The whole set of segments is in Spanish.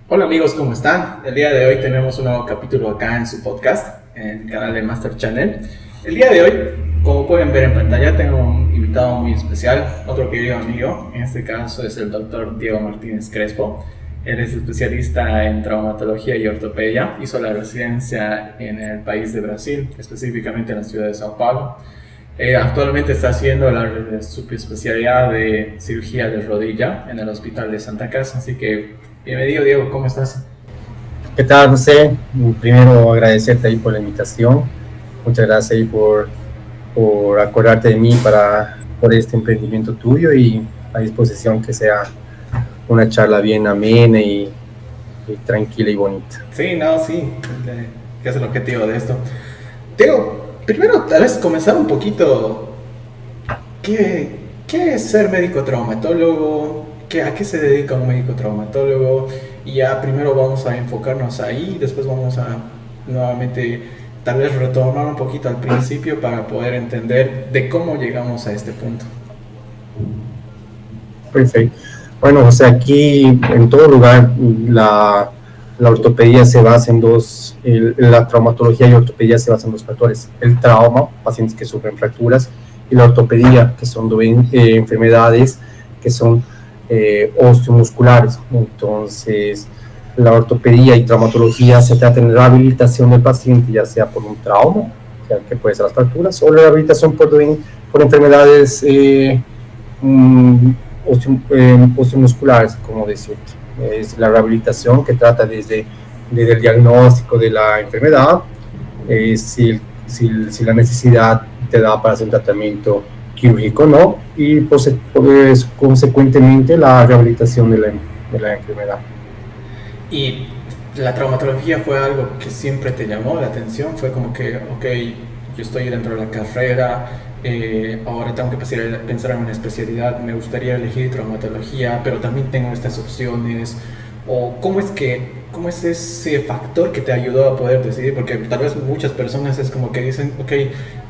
Hola amigos, ¿cómo están? El día de hoy tenemos un nuevo capítulo acá en su podcast, en el canal de Master Channel. El día de hoy, como pueden ver en pantalla, tengo un invitado muy especial, otro querido amigo. En este caso es el doctor Diego Martínez Crespo. Él es especialista en traumatología y ortopedia. Hizo la residencia en el país de Brasil, específicamente en la ciudad de Sao Paulo. Actualmente está haciendo la subespecialidad de cirugía de rodilla en el Hospital de Santa Casa, así que bienvenido Diego, ¿cómo estás? ¿Qué tal, José? Primero agradecerte ahí por la invitación. Muchas gracias ahí por acordarte de mí por este emprendimiento tuyo y a disposición que sea una charla bien amena y tranquila y bonita. Sí, no, sí, que es el objetivo de esto. Diego, primero tal vez comenzar un poquito, ¿qué es ser médico traumatólogo? ¿A qué se dedica un médico traumatólogo? Y ya primero vamos a enfocarnos ahí, después vamos a nuevamente tal vez retornar un poquito al principio para poder entender de cómo llegamos a este punto. Perfecto. Bueno, o sea, aquí en todo lugar la ortopedia se basa en la traumatología y ortopedia se basa en dos factores: el trauma, pacientes que sufren fracturas, y la ortopedia, que son enfermedades que son osteomusculares. Entonces, la ortopedia y traumatología se trata de rehabilitación del paciente, ya sea por un trauma, o sea, que puede ser las fracturas, o la rehabilitación por enfermedades osteomusculares, como decir. Es la rehabilitación que trata desde el diagnóstico de la enfermedad, si la necesidad te da para hacer un tratamiento quirúrgico, ¿no? Y pues, consecuentemente la rehabilitación de la enfermedad. Y la traumatología fue algo que siempre te llamó la atención, fue como que, ok, yo estoy dentro de la carrera, ahora tengo que pensar en una especialidad, me gustaría elegir traumatología, pero también tengo estas opciones. ¿O cómo es ese factor que te ayudó a poder decidir? Porque tal vez muchas personas es como que dicen, ok,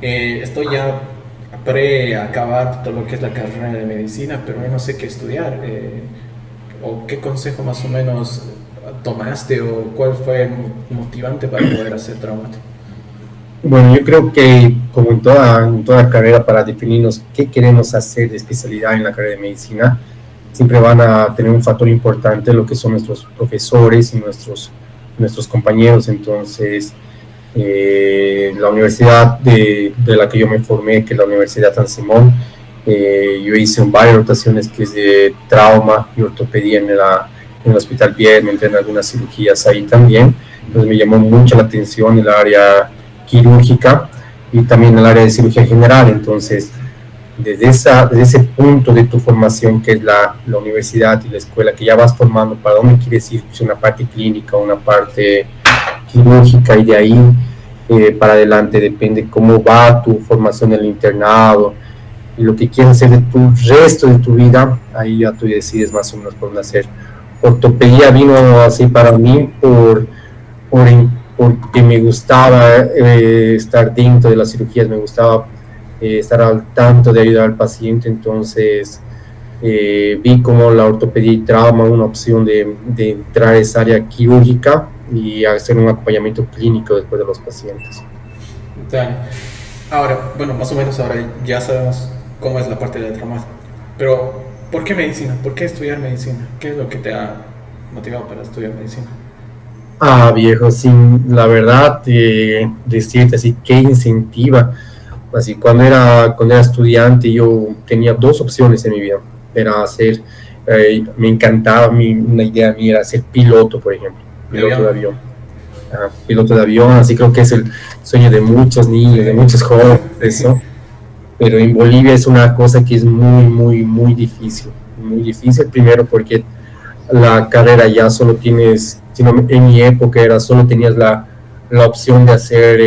estoy ya acabar todo lo que es la carrera de medicina, pero no sé qué estudiar. ¿O qué consejo más o menos tomaste o cuál fue el motivante para poder hacer traumato? Bueno, yo creo que como en toda carrera, para definirnos qué queremos hacer de especialidad en la carrera de medicina, siempre van a tener un factor importante lo que son nuestros profesores y nuestros compañeros. Entonces, la universidad de la que yo me formé, que es la Universidad San Simón, yo hice varias rotaciones que es de trauma y ortopedia en el Hospital Biel, me entré en algunas cirugías ahí también. Entonces me llamó mucho la atención el área quirúrgica y también el área de cirugía general. Entonces, desde ese punto de tu formación, que es la universidad y la escuela, que ya vas formando para dónde quieres ir, si una parte clínica, una parte quirúrgica, y de ahí para adelante depende cómo va tu formación en el internado y lo que quieres hacer de tu resto de tu vida. Ahí ya tú decides más o menos por dónde hacer. Ortopedia vino así para mí porque me gustaba estar dentro de las cirugías, me gustaba estar al tanto de ayudar al paciente. Entonces vi como la ortopedia y trauma una opción de entrar a esa área quirúrgica y hacer un acompañamiento clínico después de los pacientes. Dale. Ahora, bueno, más o menos ahora ya sabemos cómo es la parte de trauma, pero ¿por qué medicina? ¿Por qué estudiar medicina? ¿Qué es lo que te ha motivado para estudiar medicina? Viejo, sin la verdad, decirte así, ¿qué incentiva? Así, cuando era estudiante, yo tenía dos opciones en mi vida. Era me encantaba, una idea mía era ser piloto, por ejemplo, piloto de avión. Piloto de avión, así creo que es el sueño de muchos niños, de muchos jóvenes, eso. Pero en Bolivia es una cosa que es muy, muy, muy difícil. Muy difícil, primero porque la carrera ya solo tienes, en mi época solo tenías la opción de hacer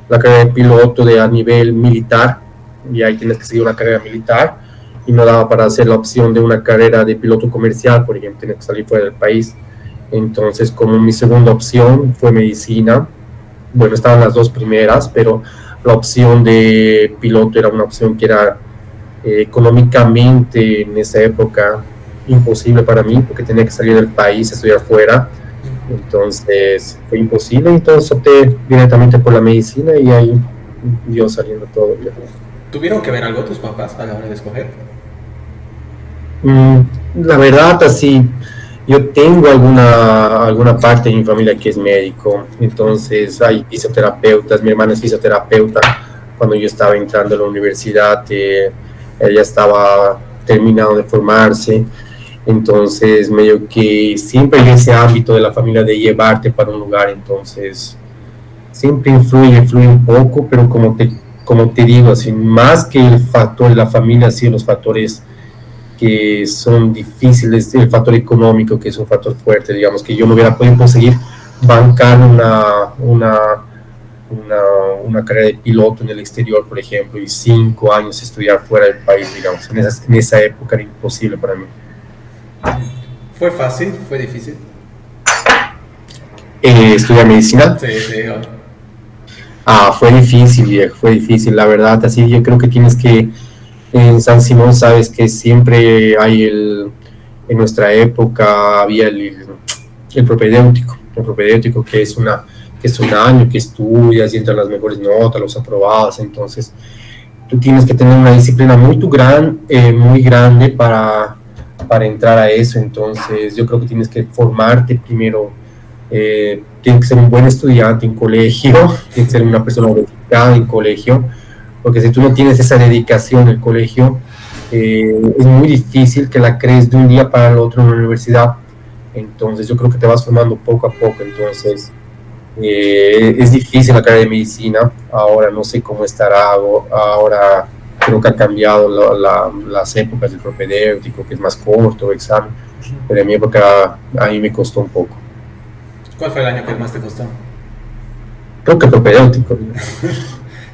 la carrera de piloto a nivel militar, y ahí tienes que seguir una carrera militar, y no daba para hacer la opción de una carrera de piloto comercial, por ejemplo, tienes que salir fuera del país. Entonces, como mi segunda opción fue medicina, bueno, estaban las dos primeras, pero la opción de piloto era una opción que era económicamente en esa época imposible para mí, porque tenía que salir del país, estudiar fuera, entonces fue imposible, entonces opté directamente por la medicina y ahí dio saliendo todo bien. ¿Tuvieron que ver algo tus papás a la hora de escoger? Mm, la verdad, así, yo tengo alguna parte de mi familia que es médico, entonces hay fisioterapeutas, mi hermana es fisioterapeuta, cuando yo estaba entrando a la universidad, ella estaba terminando de formarse, entonces medio que siempre en ese ámbito de la familia de llevarte para un lugar, entonces siempre influye un poco, pero como te digo, así, más que el factor de la familia, sí, los factores que son difíciles, el factor económico, que es un factor fuerte, digamos, que yo no hubiera podido conseguir bancar una carrera de piloto en el exterior, por ejemplo, y 5 años estudiar fuera del país, digamos, en esa época era imposible para mí. ¿Fue fácil? ¿Fue difícil? Estudiar medicina. Sí, sí. Fue difícil, viejo, fue difícil, la verdad, así yo creo que tienes que, en San Simón sabes que siempre hay en nuestra época había el propedéutico que es un año que estudias y entran las mejores notas, los aprobados, entonces tú tienes que tener una disciplina muy grande para entrar a eso, entonces yo creo que tienes que formarte primero, tienes que ser un buen estudiante en colegio, tienes que ser una persona dedicada en colegio, porque si tú no tienes esa dedicación en el colegio, es muy difícil que la crees de un día para el otro en la universidad, entonces yo creo que te vas formando poco a poco, entonces es difícil la carrera de medicina, ahora no sé cómo estará, ahora creo que ha cambiado las épocas del propedéutico, que es más corto, examen, pero en mi época a mí me costó un poco. ¿Cuál fue el año que más te costó? Creo que propedéutico.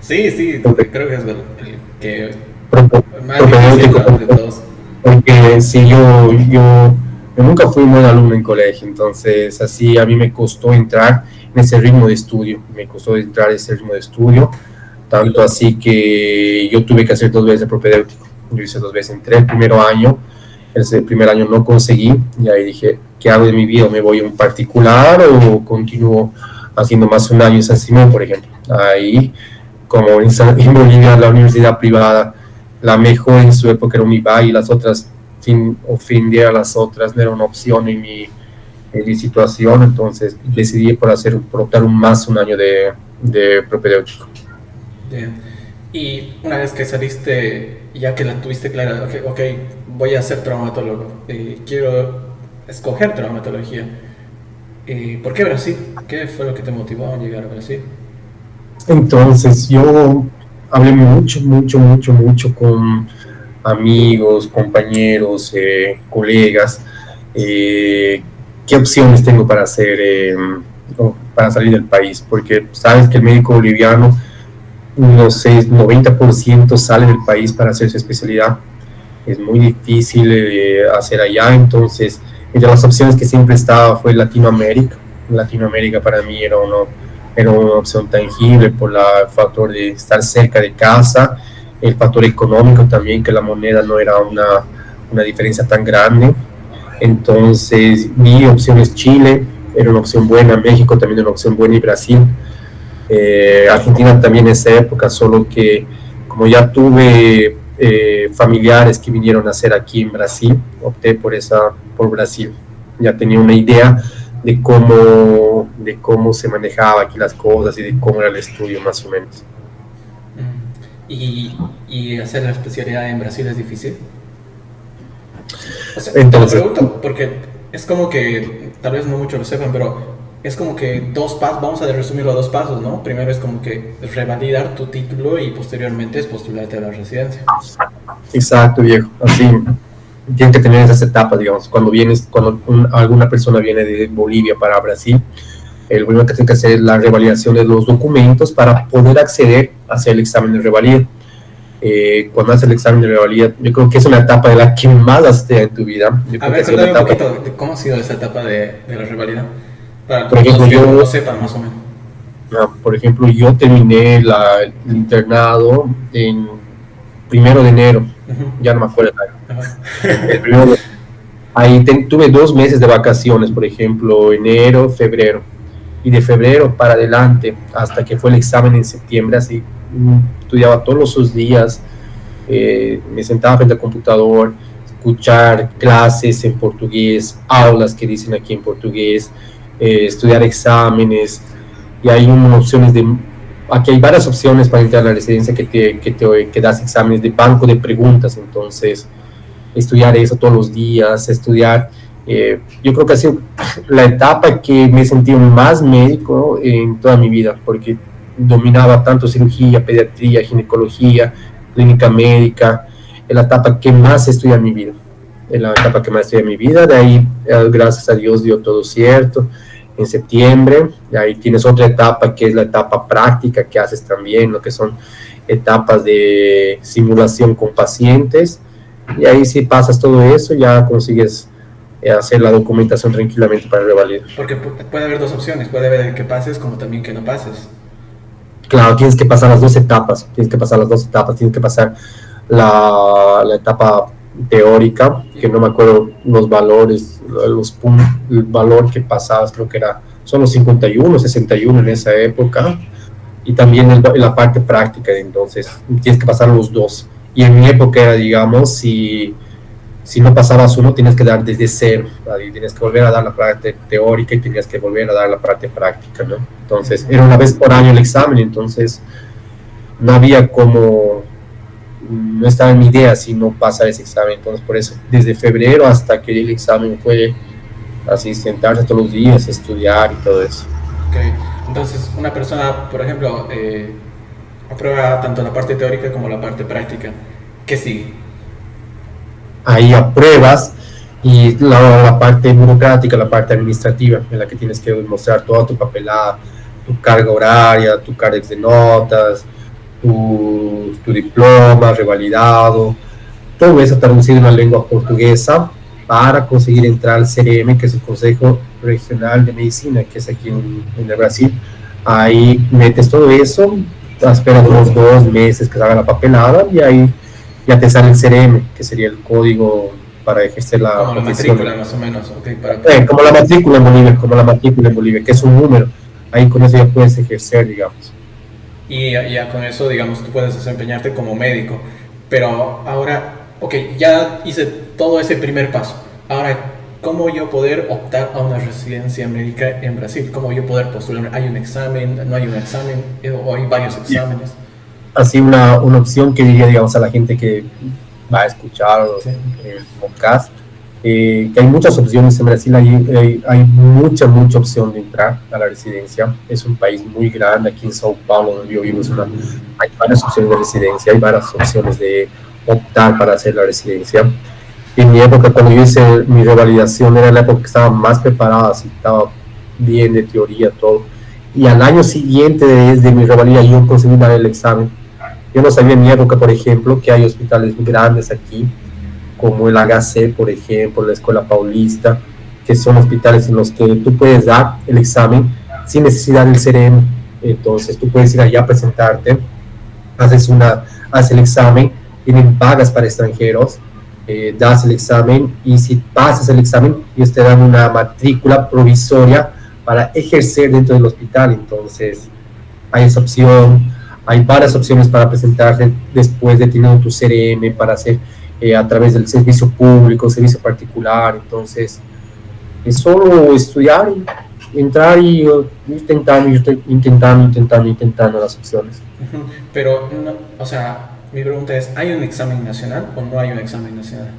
Sí, sí, creo que es el que más difícil Propedéutico, de todos. porque sí, yo nunca fui un buen alumno en colegio, entonces así a mí me costó entrar en ese ritmo de estudio, tanto así que yo tuve que hacer 2 veces el propedéutico, yo hice 2 veces, entré el primer año no conseguí, y ahí dije, ¿qué hago de mi vida? ¿Me voy a un particular o continúo haciendo más un año en San Simón, por ejemplo? Ahí, como en Bolivia, la universidad privada, la mejor en su época era Univalle y las otras ofendía a las otras, no era una opción en mi situación, entonces decidí por optar un año de propedéutico. Bien. Y una vez que saliste, ya que la tuviste clara, ok, voy a ser traumatólogo, quiero escoger traumatología. ¿Por qué Brasil? ¿Qué fue lo que te motivó a llegar a Brasil? Entonces yo hablé mucho con amigos, compañeros, colegas, qué opciones tengo para salir del país, porque sabes que el médico boliviano, no sé, 90% sale del país para hacer su especialidad, es muy difícil hacer allá, entonces entre las opciones que siempre estaba fue Latinoamérica para mí era una opción tangible por el factor de estar cerca de casa, el factor económico también, que la moneda no era una diferencia tan grande. Entonces, mi opción es Chile, era una opción buena, México también era una opción buena y Brasil. Argentina también en esa época, solo que como ya tuve familiares que vinieron a hacer aquí en Brasil, opté por Brasil. Ya tenía una idea de cómo se manejaba aquí las cosas y de cómo era el estudio más o menos. ¿Y hacer la especialidad en Brasil es difícil? O sea, Entonces, te lo pregunto porque es como que, tal vez no muchos lo sepan, pero es como que vamos a resumirlo a 2 pasos, ¿no? Primero es como que revalidar tu título y posteriormente es postularte a la residencia. exacto, viejo, así tienes que tener esas etapas, digamos, cuando alguna persona viene de Bolivia para Brasil, el primero que tiene que hacer es la revalidación de los documentos para poder acceder a hacer el examen de revalida. Cuando haces el examen de revalida, yo creo que es una etapa de la que más haces en tu vida. A ver, cuéntame un poquito de cómo ha sido esa etapa de la revalida, para por todos ejemplo, los que no yo, lo sepan más o menos. Por ejemplo, yo terminé el internado en 1 de enero, ya no me acuerdo. El primero, ahí tuve 2 meses de vacaciones, por ejemplo, enero, febrero. Y de febrero para adelante, hasta que fue el examen en septiembre, así estudiaba todos los días, me sentaba frente al computador, escuchar clases en portugués, aulas que dicen aquí en portugués, estudiar exámenes, y hay aquí hay varias opciones para entrar a la residencia que das exámenes de banco de preguntas, entonces estudiar eso todos los días, estudiar, yo creo que ha sido la etapa que me he sentido más médico en toda mi vida, porque dominaba tanto cirugía, pediatría, ginecología, clínica médica, es la etapa que más estudié en mi vida, de ahí, gracias a Dios, dio todo cierto, en septiembre, y ahí tienes otra etapa que es la etapa práctica que haces también, lo que son etapas de simulación con pacientes, y ahí si pasas todo eso ya consigues hacer la documentación tranquilamente para revalidar. Porque puede haber dos opciones, puede haber que pases como también que no pases. Claro, tienes que pasar las dos etapas, tienes que pasar la etapa teórica, que no me acuerdo los valores, el valor que pasabas, creo que son los 51, 61 en esa época, y también la parte práctica, entonces tienes que pasar los dos. Y en mi época era, digamos, si no pasabas uno, tienes que dar desde cero, tienes que volver a dar la parte teórica y tenías que volver a dar la parte práctica, ¿no? Entonces, era una vez por año el examen, entonces no había como, no estaba en mi idea si no pasar ese examen, entonces por eso, desde febrero hasta que el examen fue así, sentarse todos los días, estudiar y todo eso. Ok, entonces una persona, por ejemplo, aprueba tanto la parte teórica como la parte práctica, ¿qué sigue? Ahí apruebas y la parte burocrática, la parte administrativa, en la que tienes que mostrar toda tu papelada, tu carga horaria, tu carga de notas, tu diploma revalidado, todo eso traducido en la lengua portuguesa para conseguir entrar al CRM, que es el Consejo Regional de Medicina, que es aquí en el Brasil. Ahí metes todo eso, esperas unos 2 meses que se haga la papelada y ahí ya te sale el CRM, que sería el código para ejercer la como profesión. La matrícula más o menos, okay, como la matrícula en Bolivia, que es un número, ahí con eso ya puedes ejercer, digamos. Y ya con eso, digamos, tú puedes desempeñarte como médico, pero ahora, ok, ya hice todo ese primer paso, ahora, ¿cómo yo poder optar a una residencia médica en Brasil? ¿Cómo yo poder postular? ¿Hay un examen? ¿No hay un examen? ¿O hay varios exámenes? Así una opción que diría, digamos, a la gente que va a escuchar el podcast, que hay muchas opciones en Brasil, hay mucha opción de entrar a la residencia. Es un país muy grande, aquí en Sao Paulo, donde yo vivo, hay varias opciones de residencia, hay varias opciones de optar para hacer la residencia. En mi época, cuando yo hice mi revalidación, era la época que estaba más preparada, así, estaba bien de teoría, todo. Y al año siguiente de mi revalida, yo conseguí dar el examen. Yo no sabía en mi época, por ejemplo, que hay hospitales grandes aquí, como el HC, por ejemplo, la Escuela Paulista, que son hospitales en los que tú puedes dar el examen sin necesidad del CRM. Entonces, tú puedes ir allá a presentarte, haces el examen, tienen pagas para extranjeros, das el examen, y si pasas el examen, ellos te dan una matrícula provisoria para ejercer dentro del hospital. Entonces, hay esa opción. Hay varias opciones para presentarse después de tener tu CRM, para hacer a través del servicio público, servicio particular. Entonces, es solo estudiar, entrar y intentando las opciones. Pero, no, o sea, mi pregunta es, ¿hay un examen nacional o no hay un examen nacional?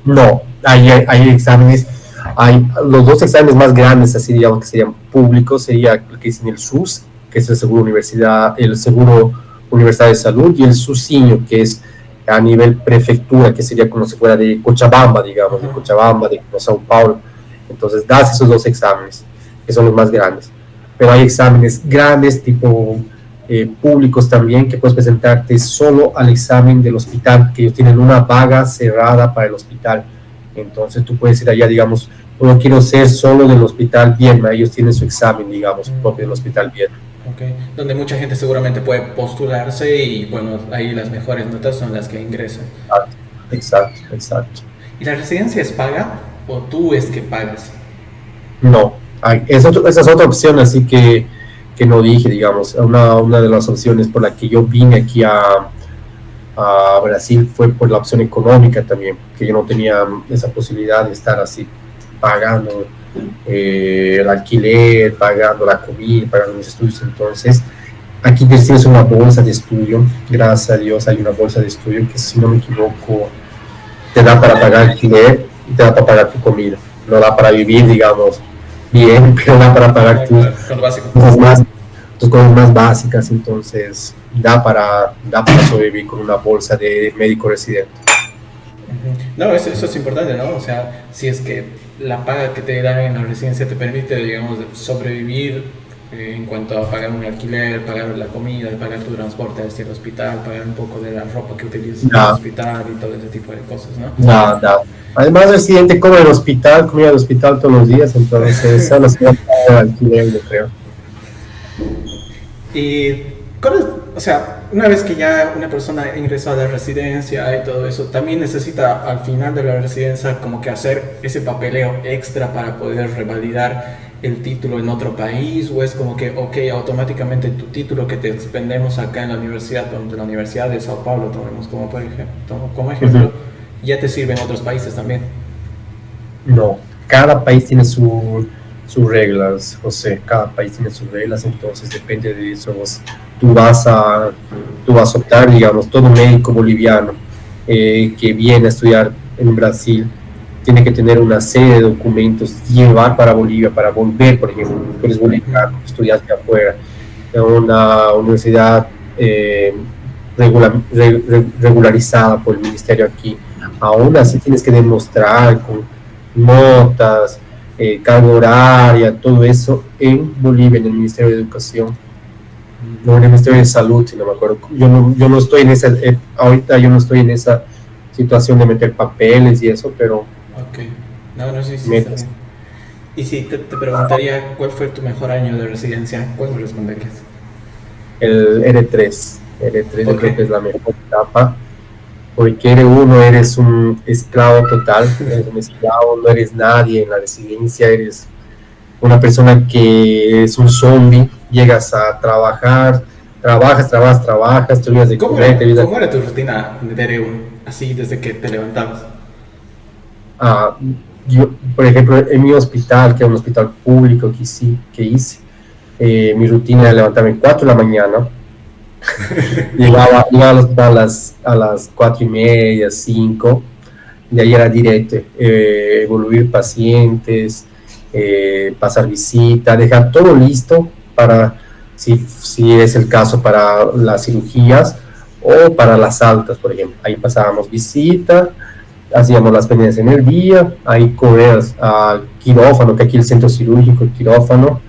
No, hay exámenes, hay los dos exámenes más grandes, así digamos, que serían públicos, sería lo que dicen el SUS, que es el Seguro Universidad de Salud, y el SUSIño, que es a nivel prefectura, que sería como si fuera de Cochabamba, digamos, de Cochabamba, de Sao Paulo. Entonces das esos dos exámenes, que son los más grandes. Pero hay exámenes grandes, tipo públicos también, que puedes presentarte solo al examen del hospital, que ellos tienen una vaga cerrada para el hospital. Entonces tú puedes ir allá, digamos, yo quiero ser solo del hospital Viedma, ellos tienen su examen, digamos, propio del hospital Viedma. Okay. Donde mucha gente seguramente puede postularse y bueno, ahí las mejores notas son las que ingresan. Exacto, exacto. ¿Y la residencia es paga o tú es que pagas? No, esa es otra opción, así que no dije, digamos, una de las opciones por la que yo vine aquí a Brasil fue por la opción económica también, que yo no tenía esa posibilidad de estar así pagando el alquiler, pagando la comida, pagando mis estudios. Entonces, aquí tienes una bolsa de estudio, gracias a Dios hay una bolsa de estudio que, si no me equivoco, te da para pagar alquiler y te da para pagar tu comida. No da para vivir, digamos, bien, pero da para pagar tus cosas más básicas. Entonces da para sobrevivir con una bolsa de médico residente. No, eso es importante, ¿no? O sea, si es que la paga que te dan en la residencia te permite, digamos, sobrevivir en cuanto a pagar un alquiler, pagar la comida, pagar tu transporte hacia el hospital, pagar un poco de la ropa que utilizas en el hospital y todo ese tipo de cosas, ¿no? No. Además, el residente come en el hospital, comida del hospital todos los días, entonces esa no se va a pagar el alquiler, yo creo. Y, o sea, una vez que ya una persona ingresó a la residencia y todo eso, también necesita al final de la residencia como que hacer ese papeleo extra para poder revalidar el título en otro país, o es como que, ok, automáticamente tu título que te expendemos acá en la universidad, de la Universidad de Sao Paulo, tomemos como ejemplo, ya te sirve en otros países también. No, cada país tiene sus reglas, José, cada país tiene sus reglas, entonces depende de eso. Tú vas a optar, digamos, todo médico boliviano que viene a estudiar en Brasil tiene que tener una serie de documentos, llevar para Bolivia, para volver, por ejemplo, tú eres boliviano, estudiaste afuera, en una universidad regularizada por el ministerio aquí. Aún así tienes que demostrar con notas, carga horaria, todo eso en Bolivia, en el Ministerio de Educación, no en el Ministerio de Salud, si no me acuerdo. Yo no estoy en esa, ahorita yo no estoy en esa situación de meter papeles y eso, pero... Ok, no, sí, está bien. Y si te preguntaría cuál fue tu mejor año de residencia, ¿cuál me responderías? El R3, yo creo que es la mejor etapa, porque R1 eres un esclavo total, eres un esclavo, no eres nadie en la residencia, eres una persona que es un zombie, llegas a trabajar, trabajas, te olvidas de comer. ¿Cómo era tu rutina de R1, así desde que te levantabas? Yo, por ejemplo, en mi hospital, que era un hospital público que hice, mi rutina era levantarme a 4 de la mañana, llegaba al hospital a las 4:30, 5, de ahí era directo, evoluir pacientes, pasar visita, dejar todo listo para, si es el caso, para las cirugías o para las altas, por ejemplo. Ahí pasábamos visita, hacíamos las pendientes en el día, ahí correr al quirófano, que aquí el centro cirúrgico, el quirófano,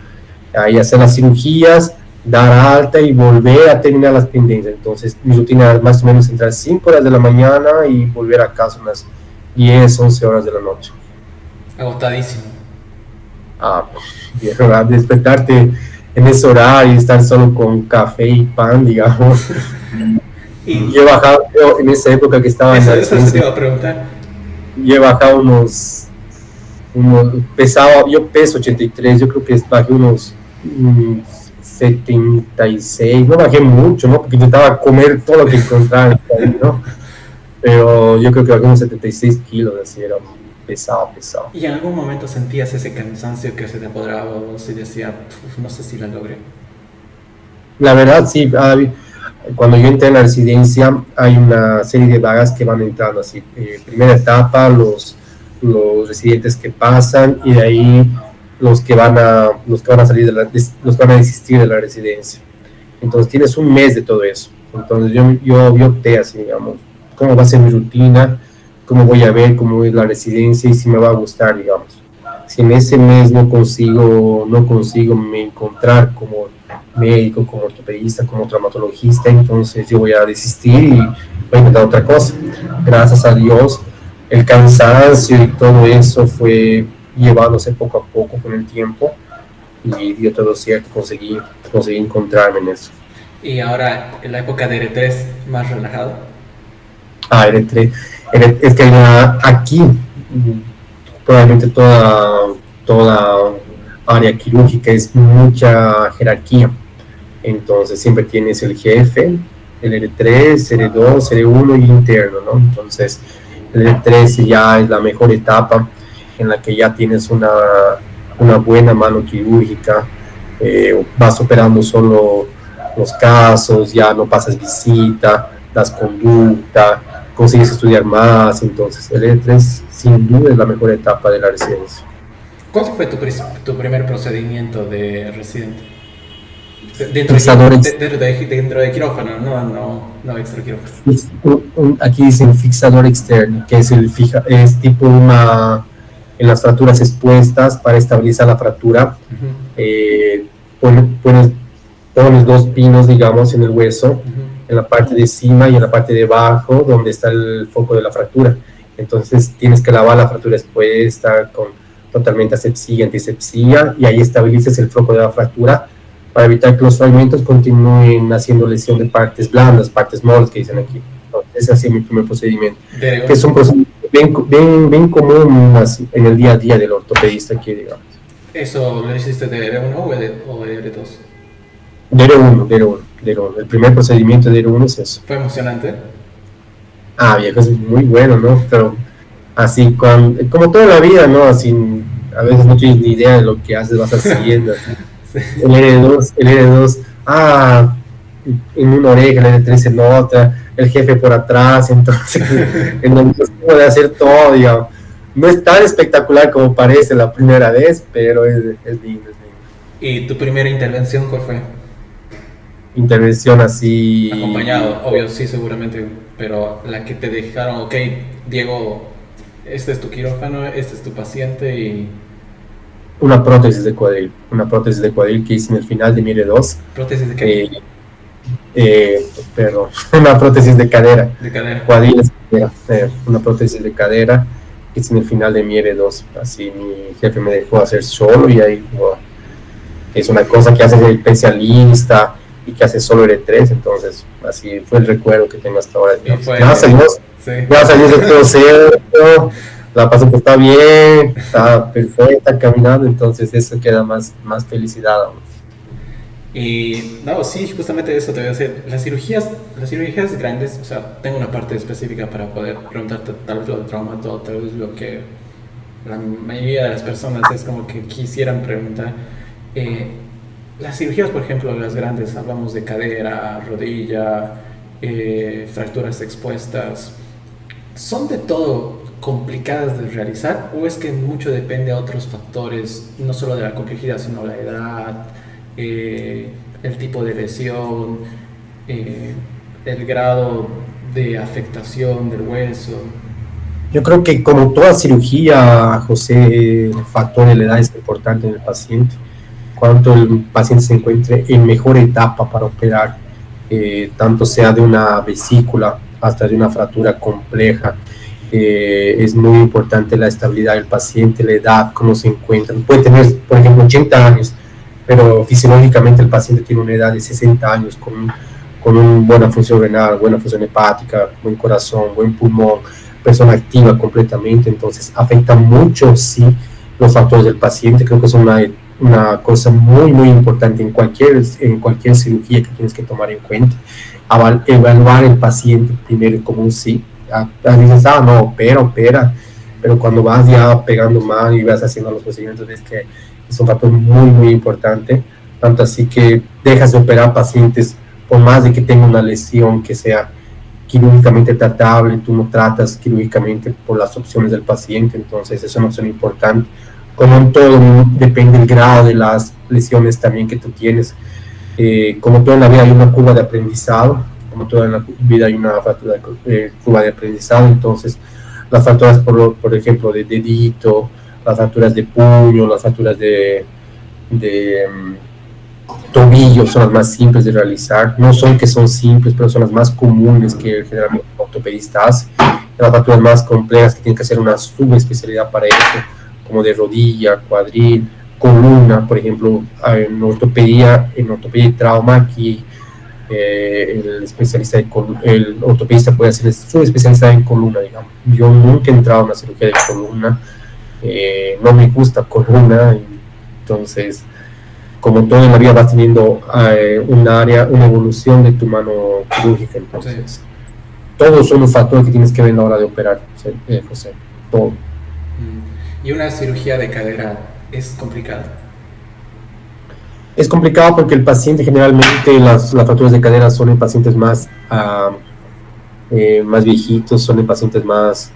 ahí hacer las cirugías, dar alta y volver a terminar las pendientes. Entonces mi rutina era más o menos entrar 5 horas de la mañana y volver a casa unas 10, 11 horas de la noche. Agotadísimo. Viejo, despertarte en ese horario y estar solo con café y pan, digamos. Y yo he bajado, en esa época que estaba en la residencia, te iba a preguntar. Yo he bajado yo peso 83, yo creo que bajé unos 76, no bajé mucho, ¿no? Porque intentaba comer todo lo que encontraba, ¿no? Pero yo creo que bajé unos 76 kilos, así era pesado. ¿Y en algún momento sentías ese cansancio que se te apoderaba o se decía, no sé si la logré? La verdad, sí. Cuando yo entré en la residencia hay una serie de vagas que van entrando así. Primera etapa, los residentes que pasan, y de ahí los que van a salir los que van a desistir de la residencia. Entonces tienes un mes de todo eso. Entonces yo opté así, digamos, cómo va a ser mi rutina, cómo voy a ver cómo es la residencia y si me va a gustar, digamos. Si en ese mes no consigo me encontrar como médico, como ortopedista, como traumatologista, entonces yo voy a desistir y voy a intentar otra cosa. Gracias a Dios, el cansancio y todo eso fue llevándose poco a poco con el tiempo, y dio todo cierto, conseguí encontrarme en eso. Y ahora, en la época de R3, más relajado. Ah, R3, es que aquí probablemente toda área quirúrgica es mucha jerarquía. Entonces siempre tienes el jefe, el R3, R2, R1 y interno, ¿no? Entonces el R3 ya es la mejor etapa en la que ya tienes una buena mano quirúrgica, vas operando solo los casos, ya no pasas visita, das conducta, consigues estudiar más. Entonces el R3 sin duda es la mejor etapa de la residencia. ¿Cuál fue tu primer procedimiento de residente? Dentro de quirófano, no extra quirófano. Aquí dicen fixador externo, que es tipo en las fracturas expuestas para estabilizar la fractura. Pones dos pinos, digamos, en el hueso, en la parte de encima y en la parte de abajo, donde está el foco de la fractura. Entonces tienes que lavar la fractura expuesta con totalmente asepsia y antisepsia, y ahí estabilizas el foco de la fractura para evitar que los fragmentos continúen haciendo lesión de partes blandas, partes moles que dicen aquí. Entonces, ese ha sido mi primer procedimiento, que es un procedimiento bien común en el día a día del ortopedista aquí, digamos. ¿Eso lo hiciste de R1 o de R2? De R1. El primer procedimiento de R1 es eso. ¿Fue emocionante? Ah, viejo, es muy bueno, ¿no? Pero así, como toda la vida, ¿no? Así, a veces no tienes ni idea de lo que haces, vas haciendo. Sí. El R2, en una oreja, el R3 en otra, el jefe por atrás, entonces, en donde se puede hacer todo, digamos. No es tan espectacular como parece la primera vez, pero es lindo. ¿Y tu primera intervención cuál fue? Intervención así... Acompañado, obvio, sí, seguramente, pero la que te dejaron, ok, Diego, este es tu quirófano, este es tu paciente y... Una prótesis de cuadril que hice en el final de mi R2. ¿Prótesis de qué? Perdón, una prótesis de cadera. De cadera. Cuadril es cadera, una prótesis de cadera que hice en el final de mi R2. Así mi jefe me dejó hacer solo y ahí es una cosa que hace el especialista y que hace solo R3, entonces así fue el recuerdo que tengo hasta ahora. Gracias a Dios, todo cierto. La paciente está bien, está perfecta, caminando, entonces eso queda más felicidad aún. Y no, sí, justamente eso te voy a decir. Las cirugías grandes, o sea, tengo una parte específica para poder preguntarte tal vez lo del traumato, tal vez lo que la mayoría de las personas es como que quisieran preguntar. Las cirugías, por ejemplo, las grandes, hablamos de cadera, rodilla, fracturas expuestas, ¿son de todo complicadas de realizar o es que mucho depende de otros factores, no solo de la complejidad, sino la edad, el tipo de lesión, el grado de afectación del hueso? Yo creo que como toda cirugía, José, el factor de la edad es importante en el paciente. Cuanto el paciente se encuentre en mejor etapa para operar, tanto sea de una vesícula hasta de una fractura compleja, es muy importante la estabilidad del paciente, la edad, cómo se encuentra. Puede tener, por ejemplo, 80 años, pero fisiológicamente el paciente tiene una edad de 60 años con una buena función renal, buena función hepática, buen corazón, buen pulmón, persona activa completamente. Entonces afecta mucho, sí, los factores del paciente. Creo que es una cosa muy importante en cualquier cirugía que tienes que tomar en cuenta. Evaluar el paciente primero como un sí. Dices, no, opera, pero cuando vas ya pegando más y vas haciendo los procedimientos, ves que es un factor muy importante, tanto así que dejas de operar pacientes por más de que tenga una lesión que sea quirúrgicamente tratable, tú no tratas quirúrgicamente por las opciones del paciente. Entonces es una opción importante. Como en todo, depende del grado de las lesiones también que tú tienes. Como todo en la vida hay una curva de aprendizaje, como toda en la vida hay una curva de aprendizaje. Entonces las fracturas, por ejemplo, de dedito, las fracturas de puño, las fracturas de tobillo son las más simples de realizar. No son que son simples, pero son las más comunes que generalmente el ortopedista hace. Las fracturas más complejas que tienen que hacer una subespecialidad para eso, como de rodilla, cuadril, columna, por ejemplo, en ortopedia y trauma, aquí el ortopedista puede hacer su especialidad en columna, digamos. Yo nunca he entrado en una cirugía de columna, no me gusta columna, entonces, como todo en la vida vas teniendo una evolución de tu mano quirúrgica, entonces, sí. Todos son los factores que tienes que ver a la hora de operar, José, todo. ¿Y una cirugía de cadera es complicada? Es complicado porque el paciente generalmente, las fracturas de cadera son en pacientes más viejitos, son en pacientes más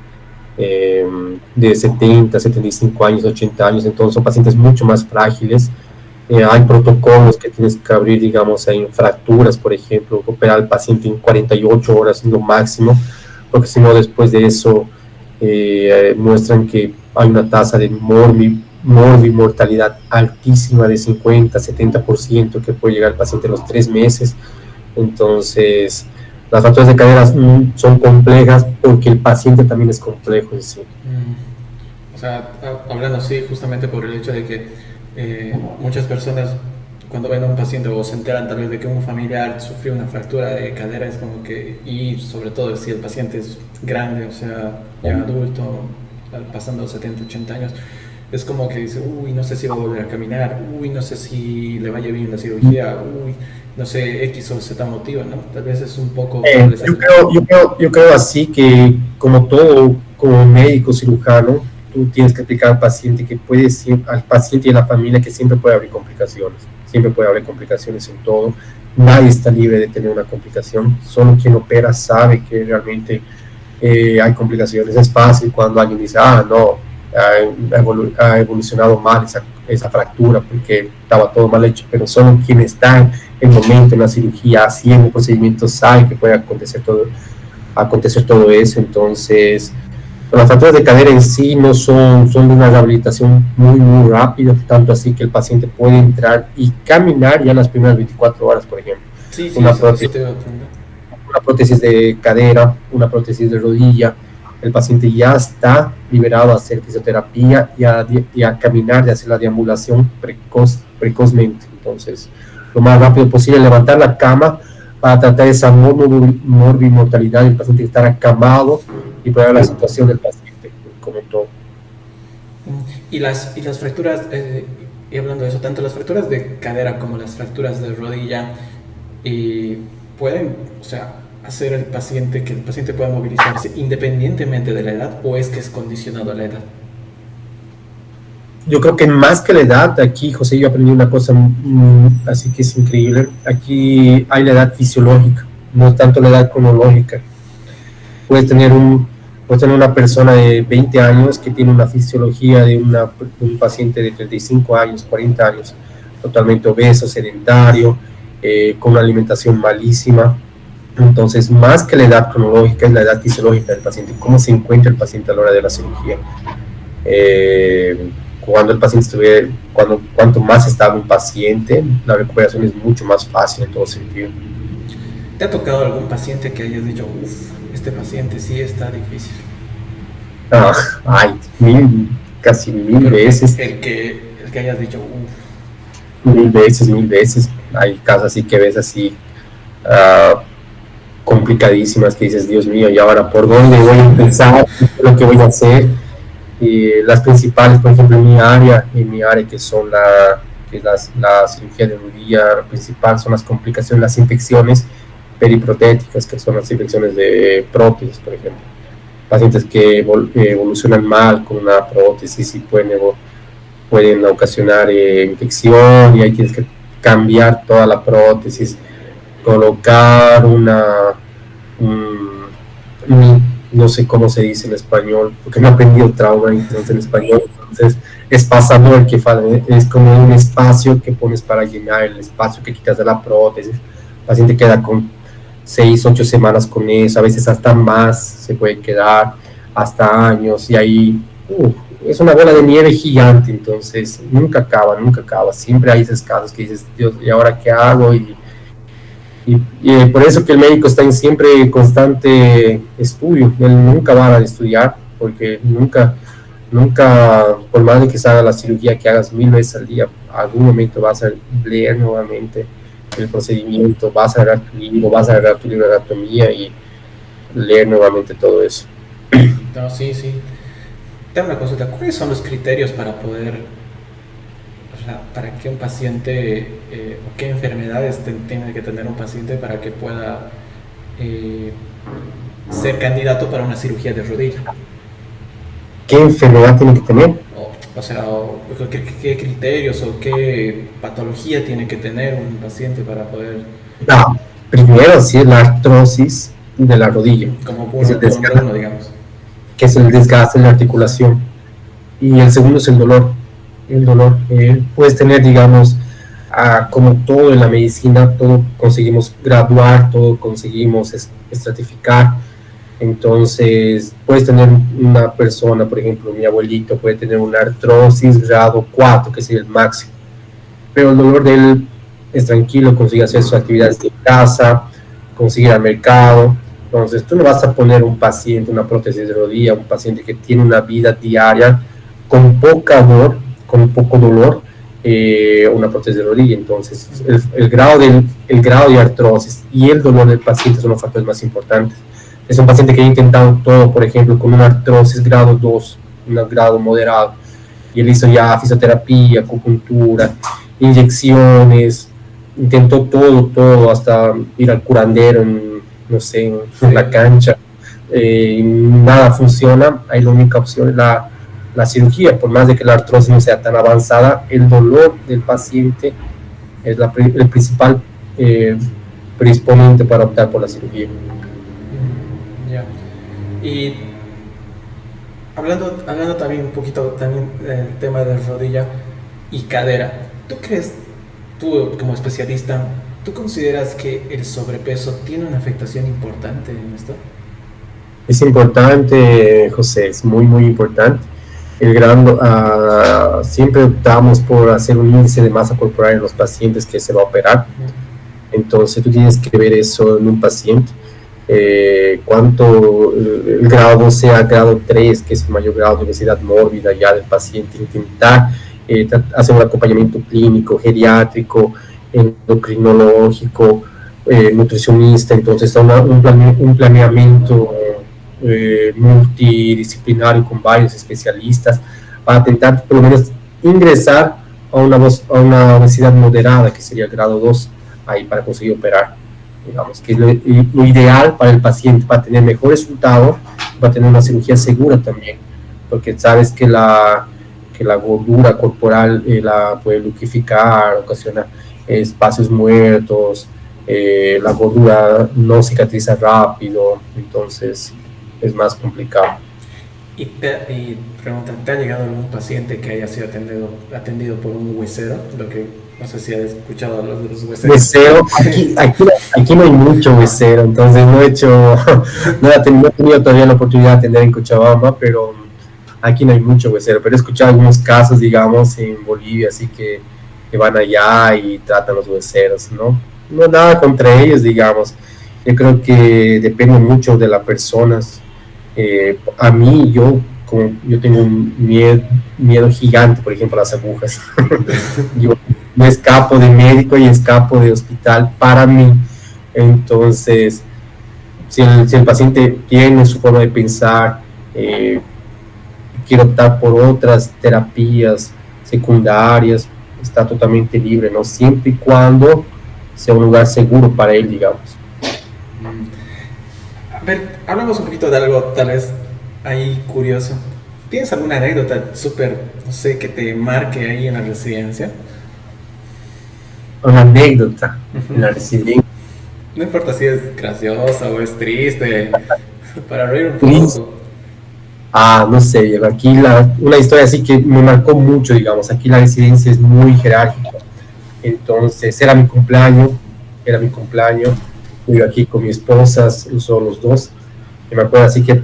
de 70, 75 años, 80 años, entonces son pacientes mucho más frágiles. Hay protocolos que tienes que abrir, digamos, en fracturas, por ejemplo, operar al paciente en 48 horas lo máximo, porque si no, después de eso muestran que hay una tasa de mortalidad altísima de 50-70% que puede llegar al paciente en los 3 meses. Entonces, las fracturas de cadera son complejas porque el paciente también es complejo en sí. O sea, hablando así justamente por el hecho de que muchas personas cuando ven a un paciente o se enteran tal vez de que un familiar sufrió una fractura de cadera, es como que, y sobre todo si el paciente es grande, o sea, ya adulto, pasando 70, 80 años, es como que dice, uy, no sé si va a volver a caminar, uy, no sé si le vaya bien la cirugía, uy, no sé, X o Z motivo, ¿no? Tal vez es un poco... yo creo así que, como todo, como médico cirujano, tú tienes que explicar al paciente que al paciente y a la familia que siempre puede haber complicaciones en todo. Nadie está libre de tener una complicación, solo quien opera sabe que realmente hay complicaciones. Es fácil cuando alguien dice, no, ha evolucionado mal esa fractura porque estaba todo mal hecho, pero solo quien está en el momento en la cirugía haciendo procedimientos sabe que puede acontecer todo eso. Entonces, las fracturas de cadera en sí no son de una rehabilitación muy rápida, tanto así que el paciente puede entrar y caminar ya en las primeras 24 horas, por ejemplo. Sí, una prótesis de cadera, una prótesis de rodilla, el paciente ya está liberado a hacer fisioterapia y a caminar y hacer la deambulación precozmente. Entonces, lo más rápido posible, levantar la cama para tratar esa mortalidad del paciente, estar acamado y poner la situación del paciente como todo. Y las fracturas, y hablando de eso, tanto las fracturas de cadera como las fracturas de rodilla pueden, o sea, hacer que el paciente pueda movilizarse independientemente de la edad, o es que es condicionado a la edad. Yo creo que más que la edad, aquí, José, yo aprendí una cosa así que es increíble. Aquí hay la edad fisiológica, no tanto la edad cronológica. Puedes tener una persona de 20 años que tiene una fisiología de un paciente de 35 años, 40 años, totalmente obeso, sedentario, con una alimentación malísima. Entonces, más que la edad cronológica, es la edad fisiológica del paciente, cómo se encuentra el paciente a la hora de la cirugía. Cuando el paciente cuanto más estable un paciente, la recuperación es mucho más fácil en todo sentido. ¿Te ha tocado algún paciente que hayas dicho, este paciente sí está difícil? Casi mil veces. El que hayas dicho, Mil veces. Hay casos así que ves así complicadísimas que dices, Dios mío, ¿y ahora por dónde voy a empezar? ¿Qué es lo que voy a hacer? Las principales, por ejemplo, en mi área que son la cirugía de rodilla principal, son las complicaciones, las infecciones periprotéticas, que son las infecciones de prótesis, por ejemplo. Pacientes que evolucionan mal con una prótesis y pueden ocasionar infección, y ahí tienes que cambiar toda la prótesis, colocar no sé cómo se dice en español, porque no he aprendido trauma entonces en español. Entonces, espasador, es como un espacio que pones para llenar el espacio que quitas de la prótesis. El paciente queda con 6-8 semanas con eso, a veces hasta más se puede quedar, hasta años, y ahí es una bola de nieve gigante. Entonces nunca acaba, siempre hay esos casos que dices, Dios, ¿y ahora qué hago? Y por eso que el médico está en siempre constante estudio. Él nunca va a estudiar, porque nunca Nunca, por más de que se haga la cirugía, que hagas 1000 veces al día, algún momento vas a leer nuevamente el procedimiento, vas a agarrar tu libro, vas a agarrar tu libro de anatomía y leer nuevamente todo eso. No, sí, sí. Tengo una consulta. ¿Cuáles son los criterios para poder, o sea, para que un paciente, o qué enfermedades tiene que tener un paciente para que pueda eh, ser candidato para una cirugía de rodilla? ¿Qué enfermedad tiene que tener? O sea, qué criterios o qué patología tiene que tener un paciente para poder, Ah, primero, sí, es la artrosis de la rodilla, como que es uno, el número desgaste, uno, digamos. de la articulación. Y el segundo es el dolor. El dolor. Puedes tener, digamos, como todo en la medicina, todo conseguimos graduar, todo conseguimos estratificar. Entonces, puedes tener una persona, por ejemplo, mi abuelito puede tener una artrosis grado 4, que sería el máximo, pero el dolor de él es tranquilo, consigue hacer sus actividades de casa, consigue ir al mercado. Entonces, tú no vas a poner un paciente, una prótesis de rodilla, un paciente que tiene una vida diaria con poca dolor, con poco dolor, una prótesis de rodilla. Entonces, el grado de artrosis y el dolor del paciente son los factores más importantes. Es un paciente que ha intentado todo, por ejemplo, con una artrosis grado 2, un grado moderado, y él hizo ya fisioterapia, acupuntura, inyecciones, intentó todo, hasta ir al curandero, no sé, en la cancha, nada funciona. Ahí la única opción es la cirugía. Por más de que la artrosis no sea tan avanzada, el dolor del paciente es el principal predisponente para optar por la cirugía. Ya. Y hablando también un poquito también del tema de rodilla y cadera, ¿tú crees, tú como especialista, tú consideras que el sobrepeso tiene una afectación importante en esto? Es importante, José, es muy importante. Siempre optamos por hacer un índice de masa corporal en los pacientes que se va a operar. Entonces tú tienes que ver eso en un paciente. Cuánto el grado 2 sea grado 3, que es el mayor grado de obesidad mórbida ya del paciente, intentar hacer un acompañamiento clínico, geriátrico, endocrinológico, nutricionista. Entonces un planeamiento multidisciplinario con varios especialistas para intentar por lo menos ingresar a una obesidad moderada, que sería el grado 2, ahí para conseguir operar. Digamos que es lo ideal para el paciente, para tener mejor resultado, para tener una cirugía segura también, porque sabes que la gordura corporal la puede liqueficar, ocasiona espacios muertos, la gordura no cicatriza rápido, entonces es más complicado. Y pregunta, ¿te ha llegado algún paciente que haya sido atendido por un huesero? No sé si has escuchado hablar de los hueseros. Huesero, aquí no hay mucho huesero, entonces no he tenido todavía la oportunidad de atender en Cochabamba, pero aquí no hay mucho huesero. Pero he escuchado algunos casos, digamos, en Bolivia, así que van allá y tratan los hueseros, ¿no? No nada contra ellos, digamos. Yo creo que depende mucho de las personas. A mí, yo tengo un miedo gigante, por ejemplo, a las agujas. yo escapo de médico y escapo de hospital para mí. Entonces, si el paciente tiene su forma de pensar, quiere optar por otras terapias secundarias, está totalmente libre, ¿no? Siempre y cuando sea un lugar seguro para él, digamos. A ver, hablamos un poquito de algo tal vez ahí curioso. ¿Tienes alguna anécdota súper, no sé, que te marque ahí en la residencia? Una anécdota en la residencia. No importa si es graciosa o es triste, para reír un poco. No sé, aquí una historia así que me marcó mucho, digamos. Aquí la residencia es muy jerárquica. Entonces, era mi cumpleaños, yo aquí con mi esposa, solo los dos, y me acuerdo así que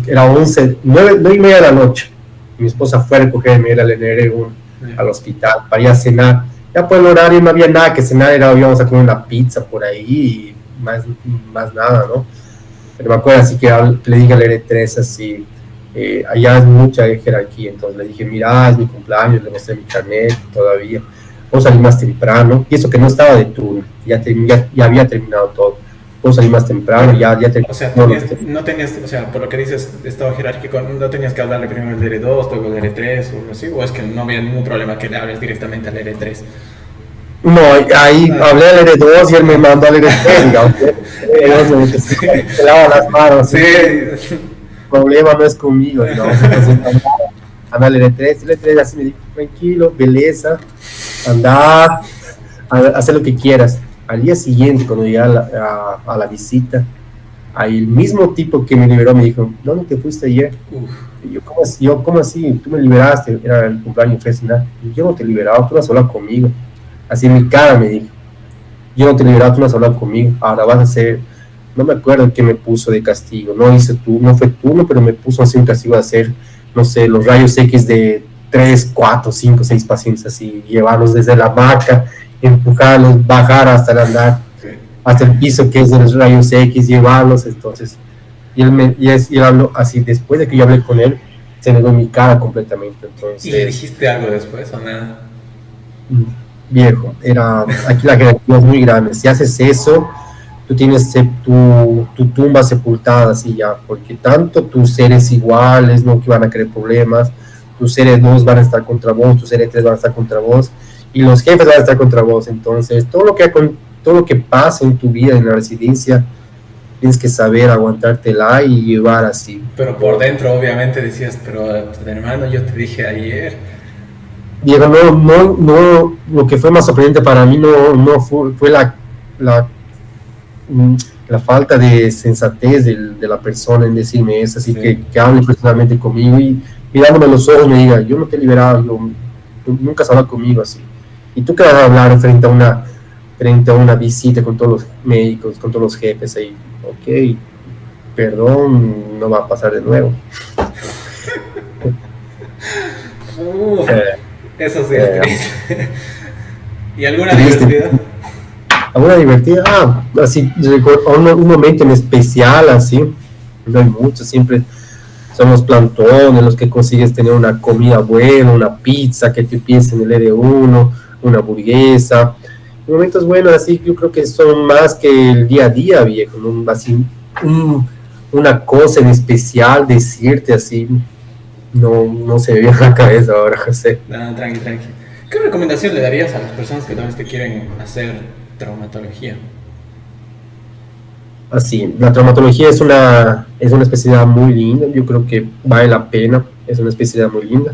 era 9:30 de la noche, mi esposa fue a recogerme, era el NR1 al hospital para ir a cenar. Ya por el horario no había nada que cenar, íbamos a comer una pizza por ahí y más nada, ¿no? Pero me acuerdo así que le dije al R3 así, allá es mucha jerarquía, entonces le dije, mira, es mi cumpleaños, le mostré mi carnet todavía, vos salí más temprano, y eso que no estaba de turno, ya había terminado todo, vos salí más temprano, Pero, ya o sea, terminó no tenías, o sea, por lo que dices, estado jerárquico, no tenías que hablarle primero al R2, luego al R3 o algo así, o es que no había ningún problema que le hables directamente al R3. No, ahí Ah, hablé al L2 y él me mandó al L3, digamos. sí, Se lava las manos. sí, El problema no es conmigo, digamos. Entonces, anda al L3, el L3 así me dijo, tranquilo, belleza, anda, hacer lo que quieras. Al día siguiente, cuando llegué a la visita, ahí el mismo tipo que me liberó me dijo, ¿dónde te fuiste ayer? uf, Y yo, ¿cómo así? Tú me liberaste, era el cumpleaños festival. Yo no te he liberado, tú no has hablado conmigo. Así en mi cara me dijo, yo no te he liberado, tú no has hablado conmigo, ahora vas a hacer, no me acuerdo qué me puso de castigo, no hice tú, no fue turno, pero me puso así un castigo de hacer, no sé, los rayos X de 3 4 5 6 pacientes así, llevarlos desde la hamaca, empujarlos, bajar hasta el andar, sí. hasta el piso que es de los rayos X, llevarlos, entonces, y él habló así, después de que yo hablé con él, se negó en mi cara completamente, ¿Y le entonces, dijiste algo después o nada? viejo, aquí la jerarquía es muy grande, si haces eso, tú tienes tu tumba sepultada así ya, porque tanto tus seres iguales, no que van a crear problemas, tus seres 2 van a estar contra vos, tus seres 3 van a estar contra vos, y los jefes van a estar contra vos, entonces todo lo que pasa en tu vida, en la residencia, tienes que saber aguantártela y llevar así. Pero por dentro obviamente decías, pero hermano, yo te dije ayer. Diego, lo que fue más sorprendente para mí no fue la la falta de sensatez de la persona en decirme eso, así Sí. que hable personalmente conmigo y mirándome a los ojos me diga, yo no te he liberado, tú nunca has hablado conmigo así. ¿Y tú qué vas a hablar frente a una visita con todos los médicos, con todos los jefes ahí? Ok, perdón, no va a pasar de nuevo. Uf, Eh, eso sí es eh, triste. ¿Y alguna triste. divertida? ¿Alguna divertida? Así, un momento en especial, así, no hay mucho, siempre son los plantones, los que consigues tener una comida buena, una pizza que te pides en el R1, una hamburguesa. Momentos buenos, así, yo creo que son más que el día a día, viejo, ¿no? Así, un- una cosa en especial, decirte así, no se me viene a la cabeza ahora, José. No, tranqui, tranqui. ¿Qué recomendación le darías a las personas que tal vez que quieren hacer traumatología? Así, la traumatología es una especialidad muy linda, yo creo que vale la pena, es una especialidad muy linda.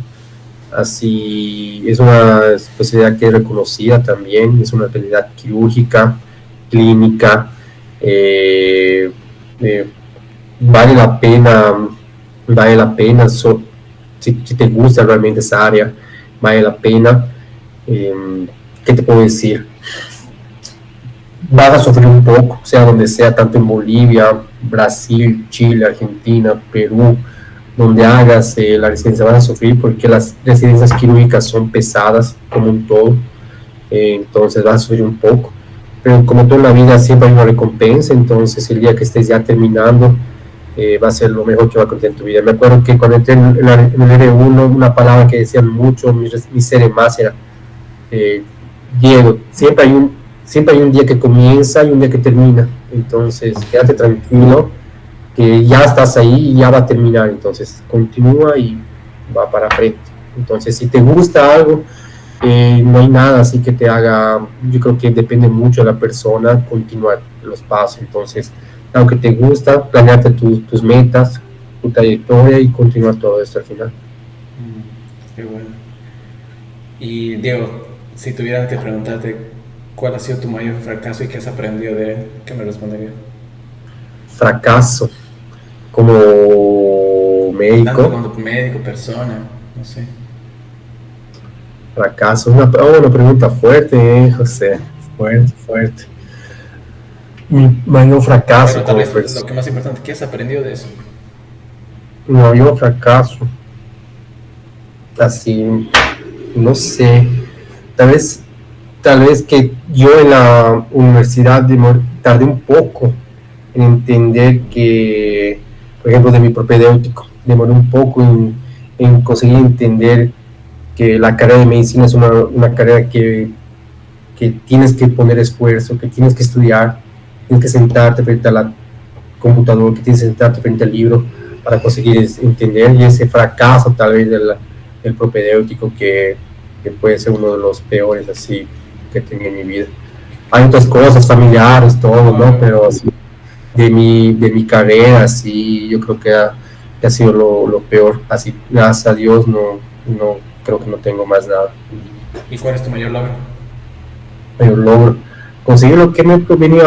Así, es una especialidad que es reconocida también, es una especialidad quirúrgica, clínica, eh, eh, vale la pena, si te gusta realmente esa área, vale la pena. ¿Qué te puedo decir? Vas a sufrir un poco, sea donde sea, tanto en Bolivia, Brasil, Chile, Argentina, Perú, donde hagas la residencia, vas a sufrir porque las residencias quirúrgicas son pesadas como un todo, entonces vas a sufrir un poco, pero como toda la vida siempre hay una recompensa, entonces el día que estés ya terminando, va a ser lo mejor que va a acontecer en tu vida. Me acuerdo que cuando entré en el R1, una palabra que decían mucho mis seres más era, eh, Diego, siempre hay un día que comienza y un día que termina. Entonces, quédate tranquilo, que ya estás ahí y ya va a terminar. Entonces, continúa y va para frente. Entonces, si te gusta algo, no hay nada así que te haga, yo creo que depende mucho de la persona continuar los pasos. Entonces, aunque te gusta, planearte tus metas, tu trayectoria y continuar todo esto al final. Qué bueno. Y Diego, si tuviera que preguntarte cuál ha sido tu mayor fracaso y qué has aprendido de él, ¿qué me responderías? Fracaso como Tanto médico. como médico, persona, no sé. Fracaso, una pregunta fuerte, José. Fuerte, fuerte. Mi mayor fracaso Bueno, tal como vez lo persona. que más importante, ¿qué has aprendido de eso? Mi mayor fracaso, así, no sé. Tal vez, tal vez que yo en la universidad tardé un poco en entender que, por ejemplo, de mi propedéutico. demoré un poco en conseguir entender que la carrera de medicina es una carrera que tienes que poner esfuerzo, que tienes que estudiar, tienes que sentarte frente a la computadora, que tienes que sentarte frente al libro para conseguir entender, y ese fracaso tal vez del propedéutico que puede ser uno de los peores así que tenía en mi vida. Hay otras cosas familiares, todo, ¿no? Pero así, de mi carrera, sí, yo creo que ha sido lo peor. Así, gracias a Dios, no creo que no tengo más nada. ¿Y cuál es tu mayor logro? Pero logro conseguir lo que me venía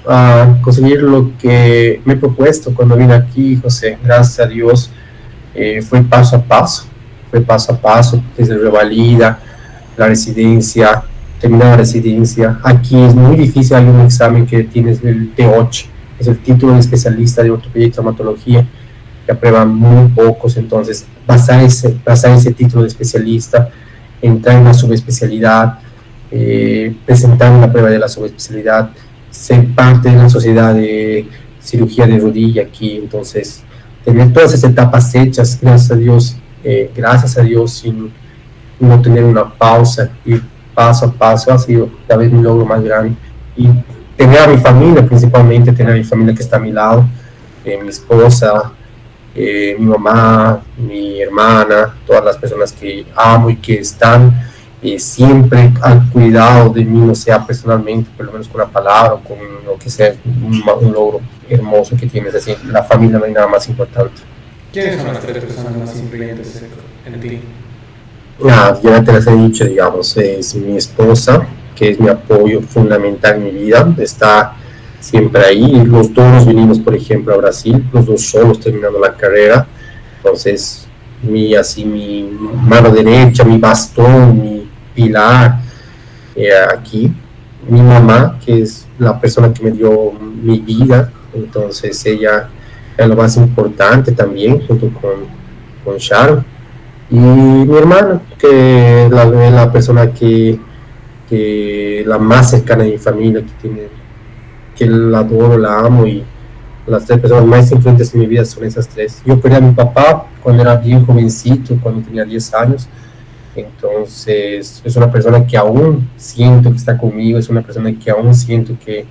a conseguir lo que me he propuesto cuando vine aquí, José. Gracias a Dios, fue paso a paso, desde revalida, la residencia, terminar la residencia. Aquí es muy difícil, hay un examen que tienes el T8, es el título de especialista de ortopedia y traumatología, que aprueban muy pocos. Entonces pasar ese título de especialista, entrar en la subespecialidad, presentar una prueba de la subespecialidad, ser parte de la sociedad de cirugía de rodilla aquí. Entonces tener todas esas etapas hechas, gracias a Dios, sin no tener una pausa, ir paso a paso, ha sido tal vez mi logro más grande. Y tener a mi familia, principalmente tener a mi familia que está a mi lado, mi esposa, mi mamá, mi hermana, todas las personas que amo y que están siempre al cuidado de mí, no sea personalmente, por lo menos con una palabra o con lo que sea, un logro hermoso que tienes. Así, la familia no hay nada más importante. ¿Quiénes son las tres personas más influyentes en ti? Ya te las he dicho, digamos, es mi esposa, que es mi apoyo fundamental en mi vida, está siempre ahí. Los dos nos vinimos, por ejemplo, a Brasil, los dos solos terminando la carrera. Entonces, mi mano derecha, mi bastón, mi pilar aquí. Mi mamá, que es la persona que me dio mi vida, entonces ella es lo más importante también, junto con Sharon. Y mi hermana, que es la persona que la más cercana de mi familia, que la adoro, la amo, y las tres personas más influyentes en mi vida son esas tres. Yo perdí a mi papá cuando era bien jovencito, cuando tenía 10 años, entonces es una persona que aún siento que está conmigo, es una persona que aún siento que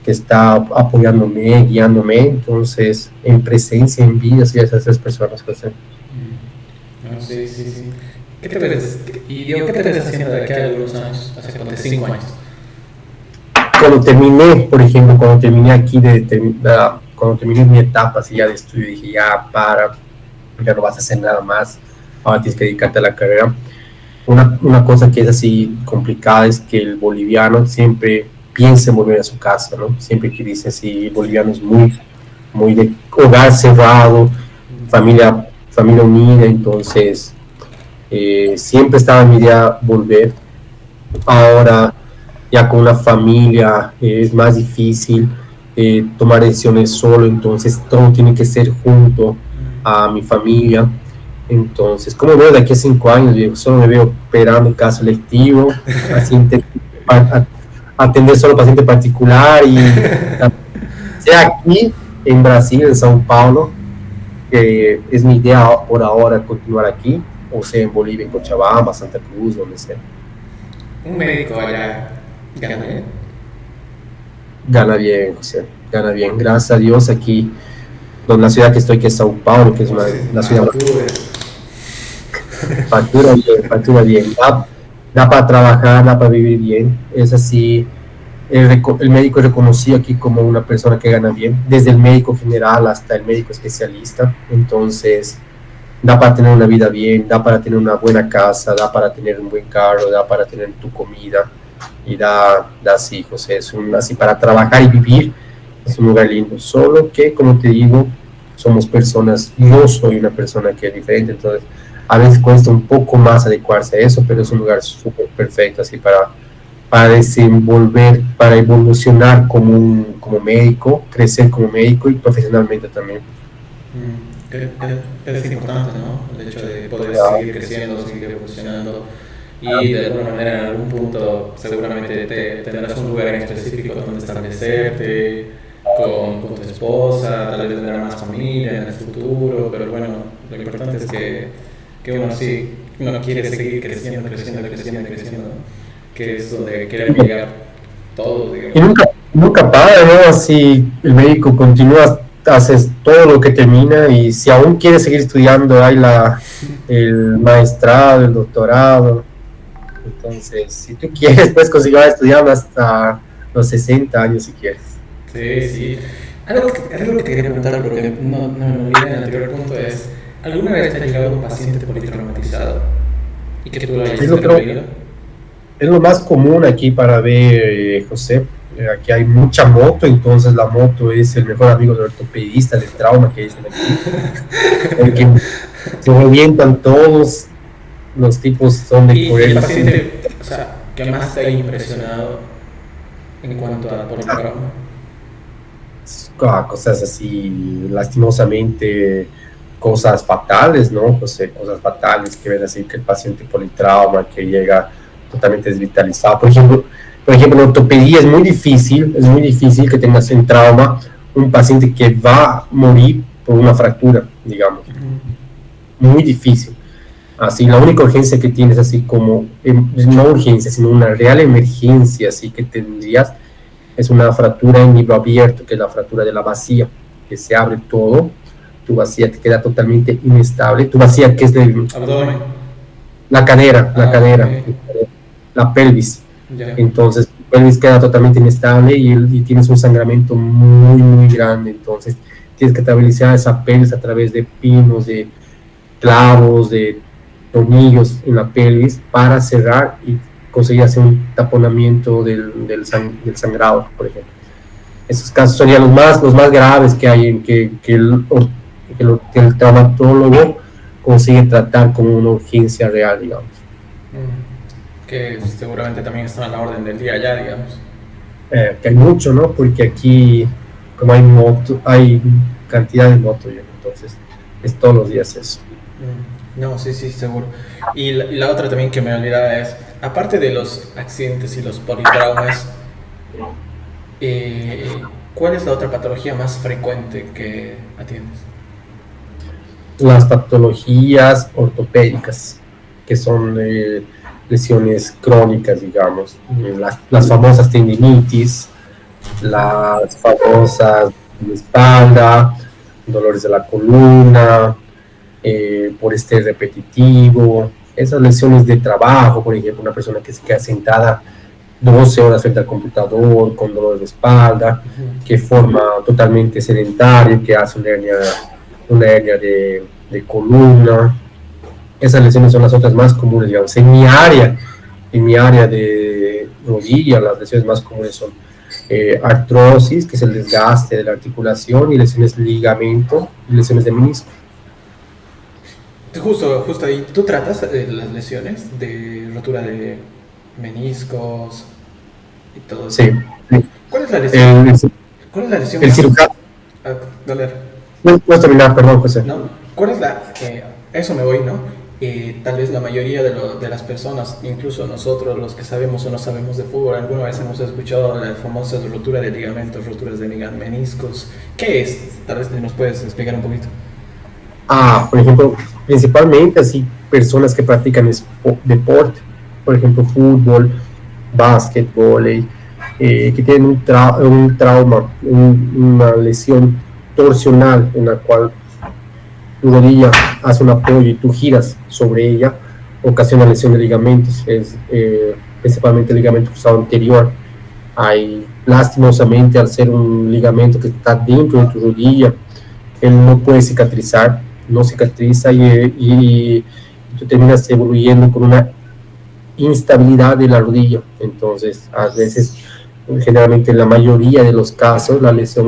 está apoyándome, guiándome. Entonces, en presencia, en vida, sí, esas tres personas, José. Sí, sí, sí. ¿Qué te ves? ¿Qué te ves haciendo de aquí a algunos años? Hace 5 años. Cuando terminé, por ejemplo, cuando terminé aquí, cuando terminé mi etapa así ya de estudio, dije, ya no vas a hacer nada más, ahora tienes que dedicarte a la carrera. Una cosa que es así complicada es que el boliviano siempre piensa en volver a su casa, ¿no? Siempre que dice así, el boliviano es muy de hogar cerrado, familia unida. Entonces siempre estaba en mi idea volver. Ahora ya con una familia es más difícil tomar decisiones solo, entonces todo tiene que ser junto a mi familia. Entonces, ¿cómo veo de aquí a 5 años? Viejo? Solo me veo operando caso electivo, atender solo paciente particular, y sea aquí en Brasil, en Sao Paulo, que es mi idea por ahora continuar aquí, o sea en Bolivia, en Cochabamba, Santa Cruz, donde sea. Un médico allá gana bien. Gana bien, José, gana bien. Gracias a Dios aquí, donde la ciudad que estoy, que es Sao Paulo, que es una ciudad... Factura bien, da para trabajar, da para vivir bien. Es así, el médico es reconocido aquí como una persona que gana bien, desde el médico general hasta el médico especialista. Entonces da para tener una vida bien, da para tener una buena casa, da para tener un buen carro, da para tener tu comida, y da así, José, así para trabajar y vivir. Es un lugar lindo, solo que, como te digo, somos personas, yo soy una persona que es diferente, entonces a veces cuesta un poco más adecuarse a eso, pero es un lugar súper perfecto así para desenvolver, para evolucionar como médico, crecer como médico y profesionalmente también. Es importante, ¿no? El hecho de poder seguir creciendo, seguir evolucionando, y de alguna manera en algún punto seguramente tendrás un lugar en específico donde establecerte, con tu esposa, tal vez tener más familia en el futuro, pero bueno, lo importante es que uno sí, uno quiere seguir creciendo, creciendo, creciendo, creciendo, que es donde quieren llegar todos, Y digamos. nunca para, ¿no? Así el médico continúa, haces todo lo que termina y si aún quieres seguir estudiando, hay el maestrado, el doctorado. Entonces, si tú quieres, puedes continuar estudiando hasta los 60 años si quieres. Sí, sí. Algo que te quería preguntar, porque no me olvidé en el anterior punto, es, ¿alguna vez te ha llegado un paciente politraumatizado y que tú lo hayas Es lo, creo, intervenido? es lo más común aquí para ver, José. Aquí hay mucha moto, entonces la moto es el mejor amigo del ortopedista del trauma que dicen aquí. Porque se revientan todos, los tipos son de Y el correr. paciente, o sea, que más te ha impresionado en cuanto a politrauma. Cosas así, lastimosamente, cosas fatales, ¿no? José, cosas fatales que ven así que el paciente politrauma que llega totalmente desvitalizado. Por ejemplo, en ortopedia es muy difícil que tengas en trauma un paciente que va a morir por una fractura, digamos, muy difícil. Así, la única urgencia que tienes, así como, no urgencia, sino una real emergencia, así que tendrías, es una fractura en libro abierto, que es la fractura de la vacía, que se abre todo, tu vacía te queda totalmente inestable, tu vacía que es Abdomen. la Ah, ok. cadera, la pelvis, Ya. entonces tu pelvis queda totalmente inestable y tienes un sangramiento muy, muy grande, entonces tienes que estabilizar esa pelvis a través de pinos, de clavos, de tornillos en la pelvis para cerrar y conseguir hacer un taponamiento del sangrado, por ejemplo. Esos casos serían los más graves que hay en que el traumatólogo consigue tratar como una urgencia real, digamos. Que seguramente también está a la orden del día ya, digamos. Que hay mucho, ¿no? Porque aquí, como hay cantidad de motos, entonces es todos los días eso. No, sí, sí, seguro. Y la otra también que me olvidaba es, aparte de los accidentes y los politraumas, ¿cuál es la otra patología más frecuente que atiendes? Las patologías ortopédicas, que son lesiones crónicas, digamos, las famosas tendinitis, las famosas de la espalda, dolores de la columna, por estrés repetitivo, esas lesiones de trabajo, por ejemplo, una persona que se queda sentada 12 horas frente al computador con dolor de espalda, que forma totalmente sedentario, que hace una hernia de columna. Esas lesiones son las otras más comunes, digamos. En mi área de rodilla, las lesiones más comunes son artrosis, que es el desgaste de la articulación, y lesiones de ligamento y lesiones de menisco. Justo ahí, ¿tú tratas las lesiones de rotura de meniscos y todo eso? Sí. ¿Cuál es la lesión? El, ¿Cuál es la lesión el más... cirujano, Ah, doler, no puedes terminar, perdón, José. ¿no? ¿Cuál es la... eso me voy, ¿no? Tal vez la mayoría de las personas, incluso nosotros, los que sabemos o no sabemos de fútbol, alguna vez hemos escuchado las famosas roturas de ligamentos, roturas de meniscos. ¿Qué es? Tal vez nos puedes explicar un poquito. Por ejemplo, principalmente así personas que practican deporte, por ejemplo, fútbol, básquet, vóley, que tienen un trauma, una lesión torsional en la cual tu rodilla hace un apoyo y tú giras sobre ella, ocasiona lesión de ligamentos, principalmente el ligamento cruzado anterior. Hay, lastimosamente, al ser un ligamento que está dentro de tu rodilla, él no puede cicatrizar, no cicatriza y tú terminas evoluyendo con una instabilidad de la rodilla. Entonces, a veces, generalmente en la mayoría de los casos, la lesión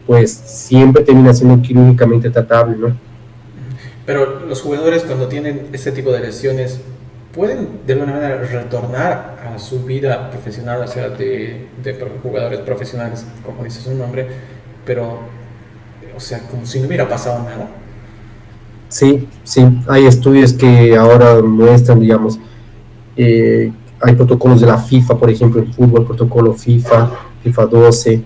pues siempre termina siendo quirúrgicamente tratable, ¿no? Pero los jugadores cuando tienen este tipo de lesiones, ¿pueden de alguna manera retornar a su vida profesional, o sea, de jugadores profesionales, como dice su nombre, pero, o sea, como si no hubiera pasado nada? Sí, sí, hay estudios que ahora muestran, digamos, hay protocolos de la FIFA, por ejemplo, en fútbol, protocolo FIFA 12,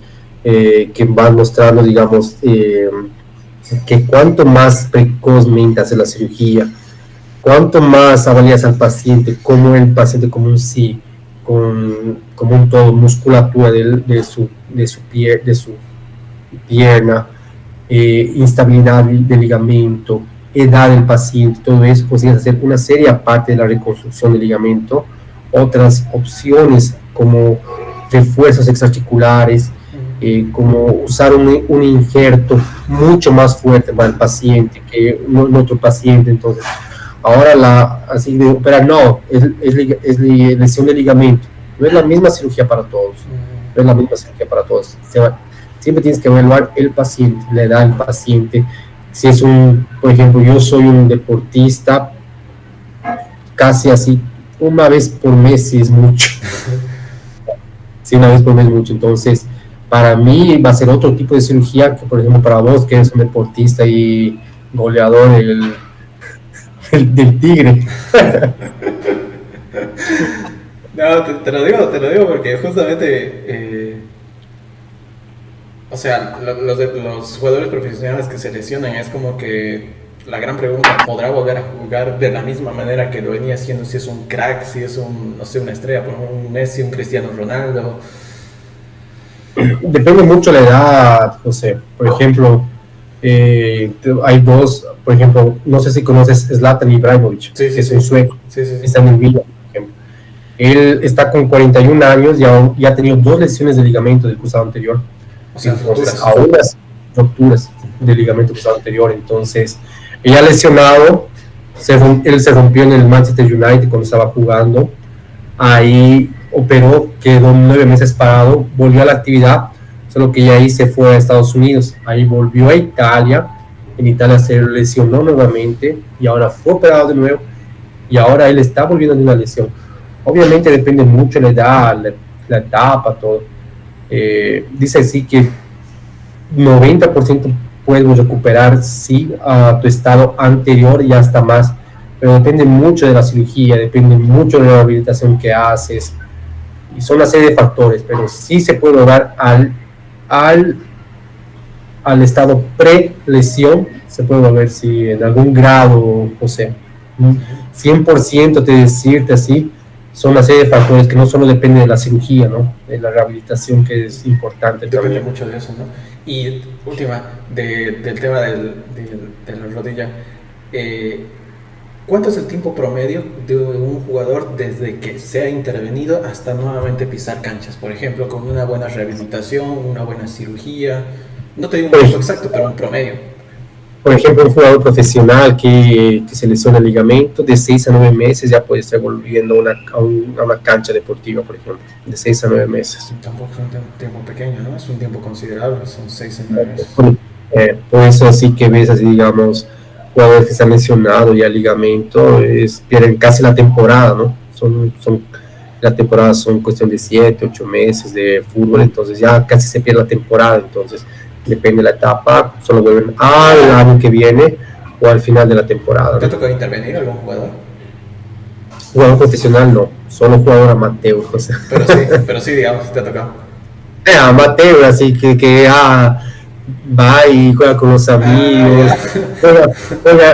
que van mostrando, digamos, que cuanto más precozmente hace la cirugía, cuanto más avalias al paciente, como el paciente como un sí, como un todo, musculatura de su pierna, instabilidad de ligamento, edad del paciente, todo eso, consigues hacer una serie aparte de la reconstrucción del ligamento, otras opciones como refuerzos extraarticulares, como usar un injerto mucho más fuerte para el paciente que en otro paciente. Entonces, ahora así de operar, no, es lesión de ligamento, no es la misma cirugía para todos, no es la misma cirugía para todos. Siempre tienes que evaluar el paciente, la edad del paciente. Si es por ejemplo, yo soy un deportista, casi así, una vez por mes sí es mucho. Sí, una vez por mes mucho. Entonces, para mí va a ser otro tipo de cirugía que, por ejemplo, para vos, que eres un deportista y goleador del Tigre. No, te lo digo porque justamente, o sea, los jugadores profesionales que se lesionan es como que la gran pregunta, ¿podrá volver a jugar de la misma manera que lo venía haciendo? Si es un crack, si es no sé, una estrella, por ejemplo, un Messi, un Cristiano Ronaldo. Depende mucho la edad, no sé, por ejemplo, hay dos, por ejemplo, no sé si conoces Zlatan Ibrahimovic, que es un sueco, está en el Villa, por ejemplo. Él está con 41 años y ya ha tenido 2 lesiones de ligamento del cruzado anterior. O sea, entonces, aún las rupturas del ligamento cruzado anterior. Entonces, ella lesionado, él se rompió en el Manchester United cuando estaba jugando. Ahí operó, quedó 9 meses parado, volvió a la actividad, solo que ya ahí se fue a Estados Unidos. Ahí volvió a Italia. En Italia se lesionó nuevamente y ahora fue operado de nuevo. Y ahora él está volviendo de una lesión. Obviamente depende mucho la edad, la etapa, todo. Dice así que 90% puedes recuperar sí a tu estado anterior y hasta más, pero depende mucho de la cirugía, depende mucho de la rehabilitación que haces y son una serie de factores, pero sí se puede lograr al estado pre-lesión, se puede volver si en algún grado, o sea, 100% de decirte así, son una serie de factores que no solo dependen de la cirugía, ¿no? De la rehabilitación, que es importante. Depende también mucho de eso, ¿no? Y última, del tema de la rodilla, ¿cuánto es el tiempo promedio de un jugador desde que se ha intervenido hasta nuevamente pisar canchas? Por ejemplo, con una buena rehabilitación, una buena cirugía, no te digo un tiempo exacto, pero un promedio. Por ejemplo, un jugador profesional que se lesiona el ligamento, de 6 a 9 meses ya puede estar volviendo a una cancha deportiva, por ejemplo, de 6 a 9 meses. Tampoco es un tiempo pequeño, ¿no? Es un tiempo considerable, son 6 a 9 meses. Por eso sí que ves así, digamos, jugadores que se han lesionado ya el ligamento, pierden casi la temporada, ¿no? La temporada son cuestión de 7, 8 meses de fútbol, entonces ya casi se pierde la temporada, entonces depende de la etapa, solo vuelven al año que viene o al final de la temporada. ¿Te ha tocado intervenir algún jugador? Jugador profesional no, solo jugador amateur, o sea. Pero sí, digamos, te ha tocado. Amateur, así que va y juega con los amigos,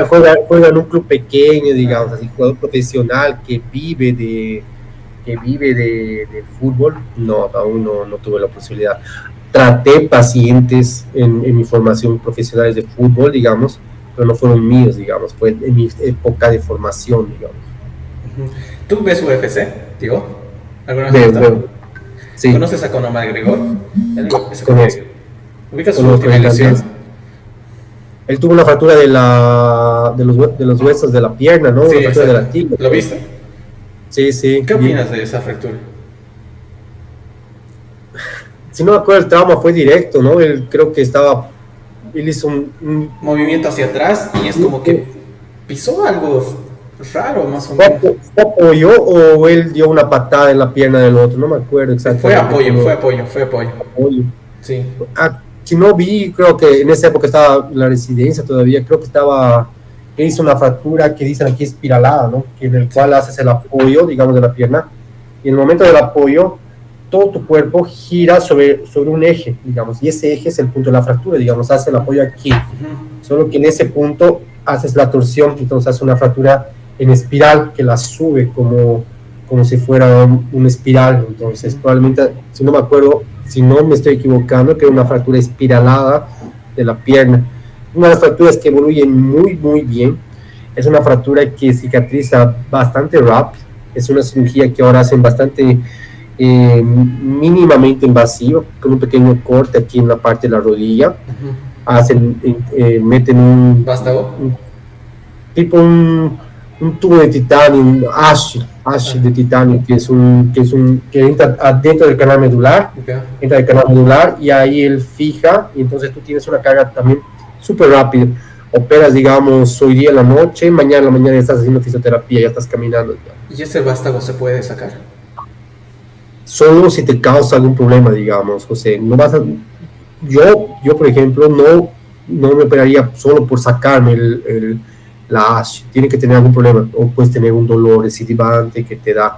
juega en un club pequeño, digamos, así, jugador profesional que vive de fútbol, no, aún no tuve la posibilidad. Traté pacientes en mi formación profesionales de fútbol, digamos, pero no fueron míos, digamos, fue en mi época de formación, digamos. ¿Tú ves UFC, digo? ¿Alguna vez sí. ¿Conoces a Conor McGregor? ¿Ubicas su última lesión? Él tuvo una fractura de los huesos de la pierna, ¿no? Sí, una fractura de la tibia. ¿Lo viste? Sí. ¿Qué opinas de esa fractura? Si no me acuerdo, el trauma fue directo, ¿no? Él hizo un movimiento hacia atrás y es como que pisó algo raro, más o menos. ¿Fue apoyo o él dio una patada en la pierna del otro? No me acuerdo exactamente. Fue apoyo. Sí. Si no vi, creo que en esa época estaba en la residencia todavía, creo que hizo una fractura que dicen aquí espiralada, ¿no? En el cual haces el apoyo, digamos, de la pierna, y en el momento del apoyo todo tu cuerpo gira sobre un eje, digamos, y ese eje es el punto de la fractura, digamos, hace el apoyo aquí, solo que en ese punto haces la torsión, entonces hace una fractura en espiral que la sube como si fuera una espiral, entonces probablemente, si no me acuerdo, si no me estoy equivocando, que es una fractura espiralada de la pierna, una de las fracturas que evoluyen muy, muy bien, es una fractura que cicatriza bastante rápido, es una cirugía que ahora hacen bastante mínimamente invasivo, con un pequeño corte aquí en la parte de la rodilla, meten un tipo un tubo de titanio, un ash de titanio, que entra adentro del canal medular, entra del canal medular y ahí él fija, y entonces tú tienes una carga también súper rápida. Operas, digamos, hoy día en la noche, mañana en la mañana ya estás haciendo fisioterapia, ya estás caminando. ¿Y ese vástago se puede sacar? Solo si te causa algún problema, digamos, José. No vas a, yo por ejemplo, no me operaría solo por sacarme la ASH. Tiene que tener algún problema, o puedes tener un dolor recidivante que te da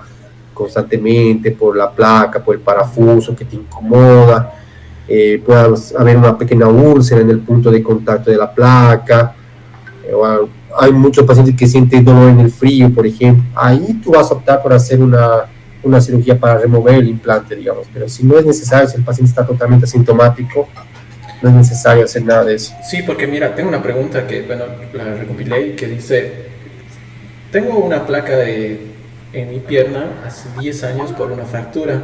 constantemente por la placa, por el parafuso que te incomoda. Puede haber una pequeña úlcera en el punto de contacto de la placa, hay muchos pacientes que sienten dolor en el frío, por ejemplo. Ahí tú vas a optar por hacer una cirugía para remover el implante, digamos, pero si no es necesario, si el paciente está totalmente asintomático, no es necesario hacer nada de eso. Sí, porque mira, tengo una pregunta que, bueno, la recopilé, que dice, tengo una placa en mi pierna hace 10 años por una fractura.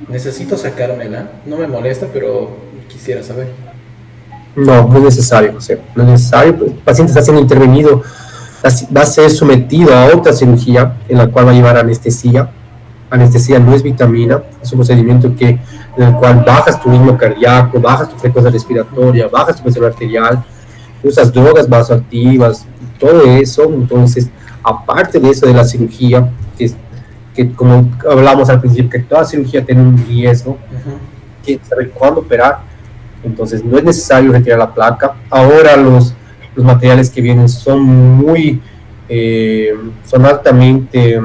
Necesito sacármela, no me molesta, pero quisiera saber. No es necesario, José, no es necesario. El paciente está siendo intervenido, va a ser sometido a otra cirugía en la cual va a llevar anestesia. Anestesia no es vitamina, es un procedimiento en el cual bajas tu ritmo cardíaco, bajas tu frecuencia respiratoria, bajas tu presión arterial, usas drogas vasoactivas, todo eso. Entonces, aparte de eso de la cirugía, que como hablamos al principio, que toda cirugía tiene un riesgo, que saber cuándo operar, entonces no es necesario retirar la placa. Ahora los materiales que vienen son son altamente,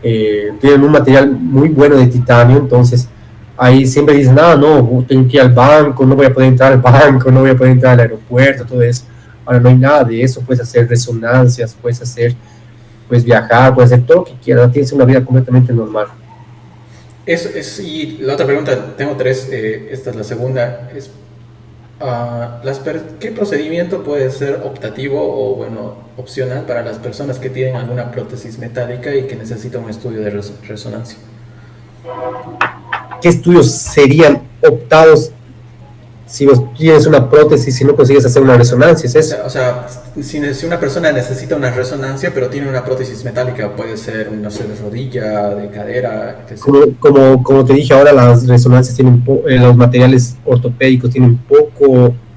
tienen un material muy bueno de titanio, entonces ahí siempre dicen, no, tengo que ir al banco, no voy a poder entrar al banco, no voy a poder entrar al aeropuerto, todo eso. Ahora no hay nada de eso, puedes hacer resonancias, puedes viajar, puedes hacer todo lo que quieras, tienes una vida completamente normal. Y la otra pregunta, tengo 3, esta es la segunda, es ¿qué procedimiento puede ser optativo o, bueno, opcional para las personas que tienen alguna prótesis metálica y que necesitan un estudio de resonancia? ¿Qué estudios serían optados si vos tienes una prótesis y no consigues hacer una resonancia? ¿Es eso? O sea, si una persona necesita una resonancia pero tiene una prótesis metálica, puede ser, no sé, de rodilla, de cadera, etc. Como te dije ahora, las resonancias tienen los materiales ortopédicos tienen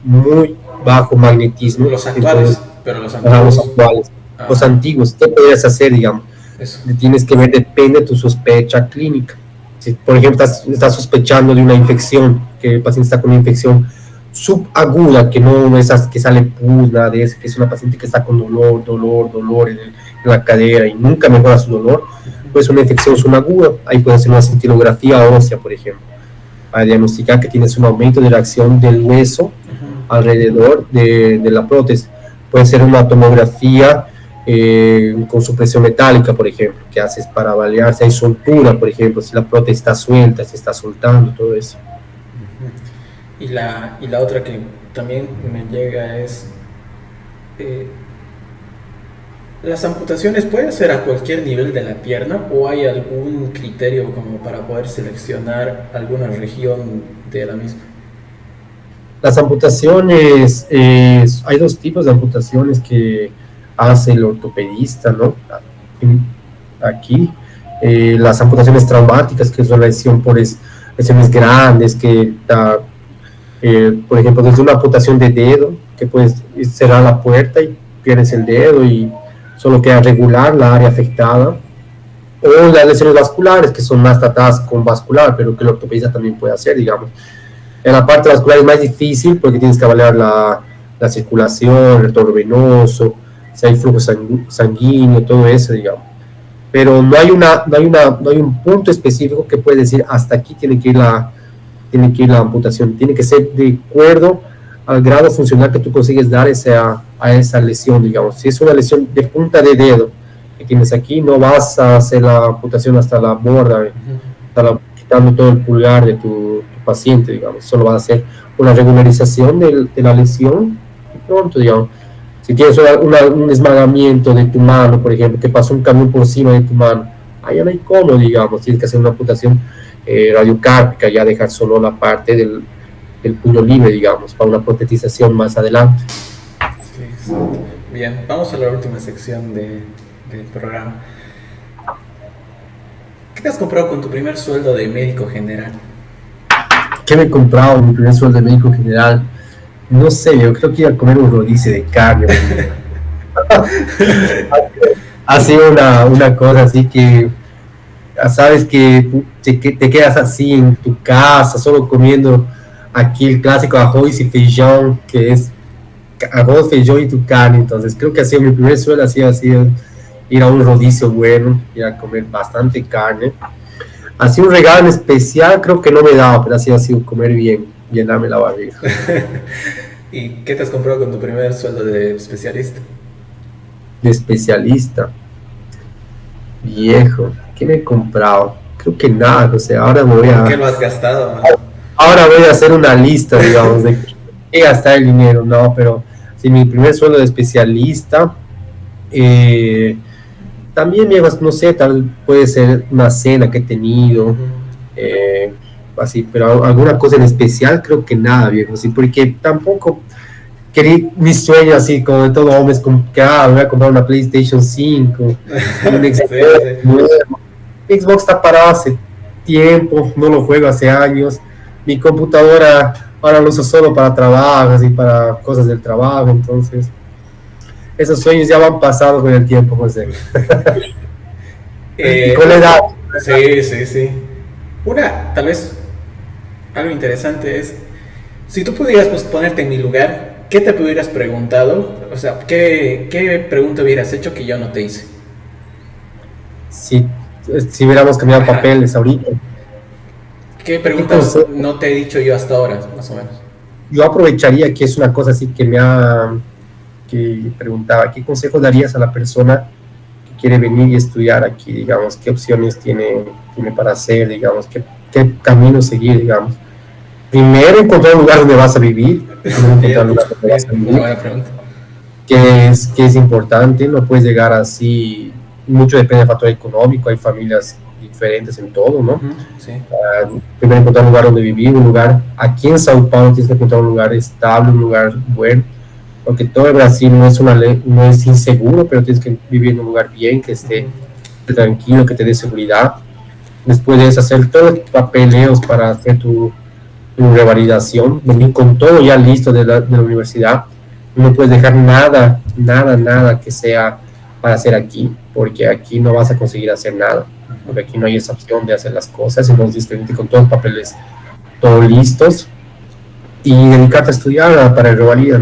muy bajo magnetismo. Los actuales, entonces, pero los actuales. Los antiguos, ¿qué podrías hacer, digamos? Eso. Tienes que ver, depende de tu sospecha clínica. Si, por ejemplo, estás sospechando de una infección, que el paciente está con una infección subaguda, que no es que sale pus, nada de eso, que es una paciente que está con dolor en la cadera y nunca mejora su dolor, pues una infección subaguda. Ahí puede hacer una cintilografía ósea, por ejemplo, para diagnosticar que tienes un aumento de la acción del hueso alrededor de la prótesis. Puede ser una tomografía con supresión metálica, por ejemplo, que haces para validar si hay soltura, por ejemplo, si la prótesis está suelta, si está soltando, todo eso. Y la otra que también me llega es, ¿las amputaciones pueden ser a cualquier nivel de la pierna o hay algún criterio como para poder seleccionar alguna región de la misma? Las amputaciones, hay 2 tipos de amputaciones que hace el ortopedista, ¿no? Aquí, las amputaciones traumáticas, que es una lesión por lesiones grandes, que da, por ejemplo, desde una amputación de dedo, que puedes cerrar la puerta y pierdes el dedo y solo queda regular la área afectada, o las lesiones vasculares, que son más tratadas con vascular, pero que el ortopedista también puede hacer, digamos. En la parte vascular es más difícil porque tienes que avaliar la circulación, el retorno venoso, si hay flujo sanguíneo, todo eso, digamos. pero no hay un punto específico que puede decir hasta aquí tiene que ir la amputación, tiene que ser de acuerdo al grado funcional que tú consigues dar a esa lesión, digamos. Si es una lesión de punta de dedo que tienes aquí, no vas a hacer la amputación hasta la borda, quitando todo el pulgar de tu paciente, digamos. Solo vas a hacer una regularización de la lesión y pronto, digamos. Si tienes un esmagamiento de tu mano, por ejemplo, que pasó un camión por encima de tu mano, ahí no hay cómo, digamos, tienes que hacer una amputación radiocárpica, ya dejar solo la parte del puño libre, digamos, para una protetización más adelante. Sí, exacto. Bien, vamos a la última sección del programa. ¿Qué te has comprado con tu primer sueldo de médico general? ¿Qué me he comprado con mi primer sueldo de médico general? No sé, yo creo que iba a comer un rodice de carne. Ha sido una cosa así que, sabes que te quedas así en tu casa, solo comiendo aquí el clásico arroz y feijón, que es arroz, feijón y tu carne. Entonces creo que ha sido mi primer sueldo, ha sido ir a un rodicio bueno, ir a comer bastante carne. Ha sido un regalo en especial, creo que no me daba, pero ha sido comer bien, llenarme la barriga. ¿Y qué te has comprado con tu primer sueldo de especialista? De especialista, viejo, ¿qué me he comprado? Creo que nada, o sea, ¿Qué lo has gastado, man? Ahora voy a hacer una lista, digamos, de qué gastar el dinero, no, pero sí, mi primer sueldo de especialista, también, no sé, tal puede ser una cena que he tenido, así, pero alguna cosa en especial, creo que nada, viejo, sí, porque tampoco quería mis sueños así, como de todo hombre, es como que, voy a comprar una PlayStation 5, un Xbox nuevo. Xbox está parado hace tiempo, no lo juego hace años, mi computadora ahora lo uso solo para trabajo, así, para cosas del trabajo, entonces esos sueños ya van pasados con el tiempo, José. Y con la edad. Sí. Tal vez, algo interesante es, si tú pudieras ponerte en mi lugar, ¿qué te hubieras preguntado? O sea, ¿qué pregunta hubieras hecho que yo no te hice? Si hubiéramos cambiado papeles ahorita. ¿Qué preguntas no te he dicho yo hasta ahora, más o menos? Yo aprovecharía que es una cosa así que preguntaba, ¿qué consejo darías a la persona que quiere venir y estudiar aquí, digamos, qué opciones tiene para hacer, digamos, qué camino seguir, digamos? Primero, encontrar un lugar donde vas a vivir, buena pregunta. Que es importante, no puedes llegar así, mucho depende del factor económico, hay familias diferentes en todo, ¿no? Sí. Primero encontrar un lugar donde vivir, un lugar, aquí en Sao Paulo tienes que encontrar un lugar estable, un lugar bueno, porque todo el Brasil no es inseguro, pero tienes que vivir en un lugar bien, que esté tranquilo, que te dé seguridad. Después de eso, hacer todos los papeleos para hacer tu revalidación, venir con todo ya listo de la universidad. No puedes dejar nada que sea para hacer aquí, porque aquí no vas a conseguir hacer nada, porque aquí no hay esa opción de hacer las cosas, entonces tienes que con todos los papeles todos listos y dedicarte a estudiar para el revalida.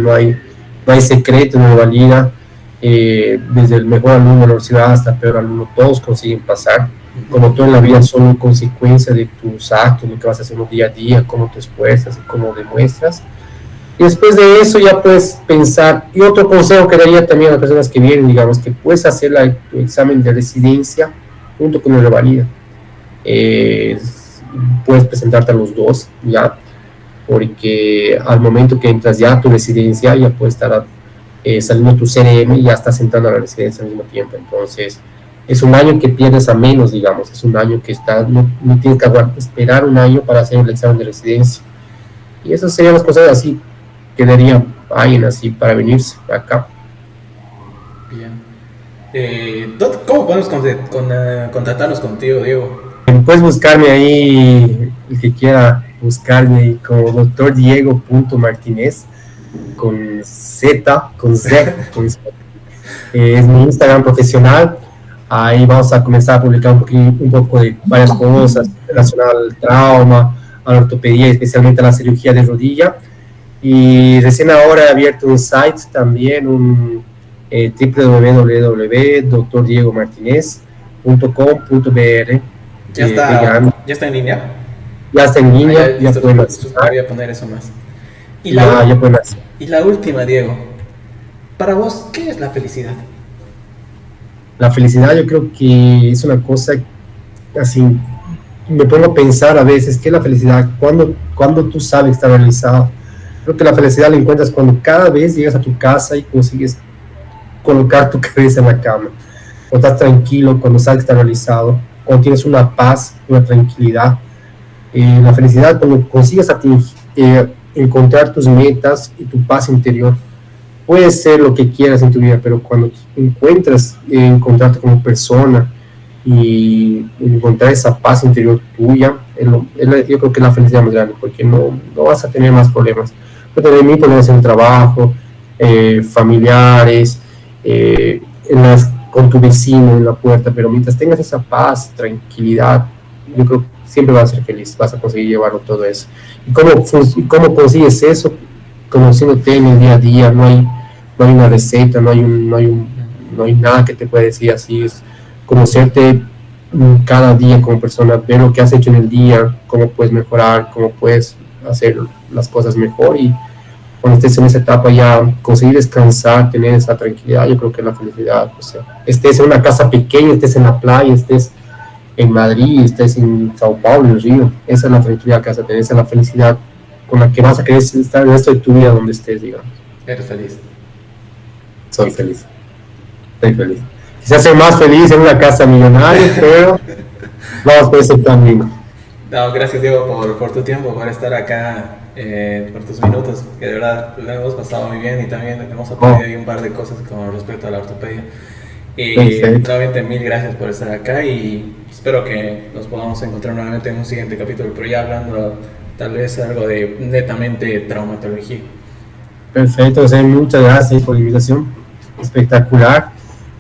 No hay secreto en el revalida, desde el mejor alumno de la universidad hasta el peor alumno, todos consiguen pasar. Como todo en la vida, son consecuencia de tus actos, lo que vas haciendo día a día, cómo te esfuerzas y cómo demuestras. Y después de eso ya puedes pensar, y otro consejo que daría también a las personas que vienen, digamos, que puedes hacer tu examen de residencia junto con el revalida. Puedes presentarte a los dos, ya, porque al momento que entras ya a tu residencia, ya puede estar saliendo tu CRM y ya estás entrando a la residencia al mismo tiempo. Entonces, es un año que pierdes a menos, digamos, es un año que no tienes que esperar un año para hacer el examen de residencia. Y esas serían las cosas así que daría alguien así para venirse acá. Bien. ¿Cómo podemos contactarnos contigo, Diego? Puedes buscarme ahí, el que quiera buscarme como Dr. Diego.Martinez con Z, es mi Instagram profesional. Ahí vamos a comenzar a publicar un poco de varias cosas relacionadas al trauma, a la ortopedia, especialmente a la cirugía de rodilla. Y recién ahora he abierto un site también, www.drdiegomartinez, Ya está, ya está en línea. Ya está en línea, ya pueden Voy a poner eso más. Ya pueden hacer. Y la última, Diego. Para vos, ¿qué es la felicidad? La felicidad yo creo que es una cosa así, me pongo a pensar a veces, ¿qué es la felicidad? Cuando tú sabes estar realizado. Creo que la felicidad la encuentras cuando cada vez llegas a tu casa y consigues colocar tu cabeza en la cama. Cuando estás tranquilo, cuando sabes que estás realizado, cuando tienes una paz, una tranquilidad. La felicidad cuando consigues encontrar tus metas y tu paz interior. Puede ser lo que quieras en tu vida, pero cuando encuentras encontrarte como persona y encontrar esa paz interior tuya, yo creo que es la felicidad más grande, porque no vas a tener más problemas. Puedes tener mil problemas en el trabajo, familiares, con tu vecino en la puerta, pero mientras tengas esa paz, tranquilidad, yo creo que siempre vas a ser feliz, vas a conseguir llevarlo todo eso. ¿Y cómo consigues eso? Conociéndote en el día a día, no hay una receta, no hay nada que te pueda decir así, es conocerte cada día como persona, ver lo que has hecho en el día, cómo puedes mejorar, cómo puedes hacer las cosas mejor, y cuando estés en esa etapa ya conseguir descansar, tener esa tranquilidad, yo creo que es la felicidad. O sea, estés en una casa pequeña, estés en la playa, estés en Madrid, estés en Sao Paulo, en Río, esa es la tranquilidad que vas a tener, esa es la felicidad con la que vas a querer estar el resto de tu vida donde estés, digamos. Eres feliz. Soy feliz. Estoy feliz. Quizás soy más feliz en una casa millonaria, pero vamos por ese camino. No, gracias, Diego, por tu tiempo, por estar acá, por tus minutos, que de verdad lo hemos pasado muy bien y también hemos aprendido ahí un par de cosas con respecto a la ortopedia. Y nuevamente mil gracias por estar acá y espero que nos podamos encontrar nuevamente en un siguiente capítulo, pero ya hablando tal vez algo de netamente traumatología. Perfecto, José, muchas gracias por la invitación, espectacular.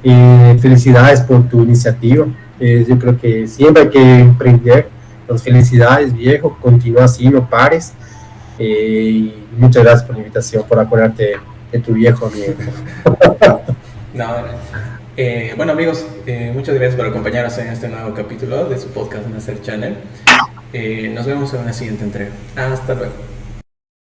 Felicidades por tu iniciativa. Yo creo que siempre hay que emprender. Pues felicidades, viejo, continúa así, no pares. Muchas gracias por la invitación, por acordarte de tu viejo amigo. Bueno, amigos, muchas gracias por acompañarnos en este nuevo capítulo de su podcast Nacer Channel. Nos vemos en una siguiente entrega. Hasta luego.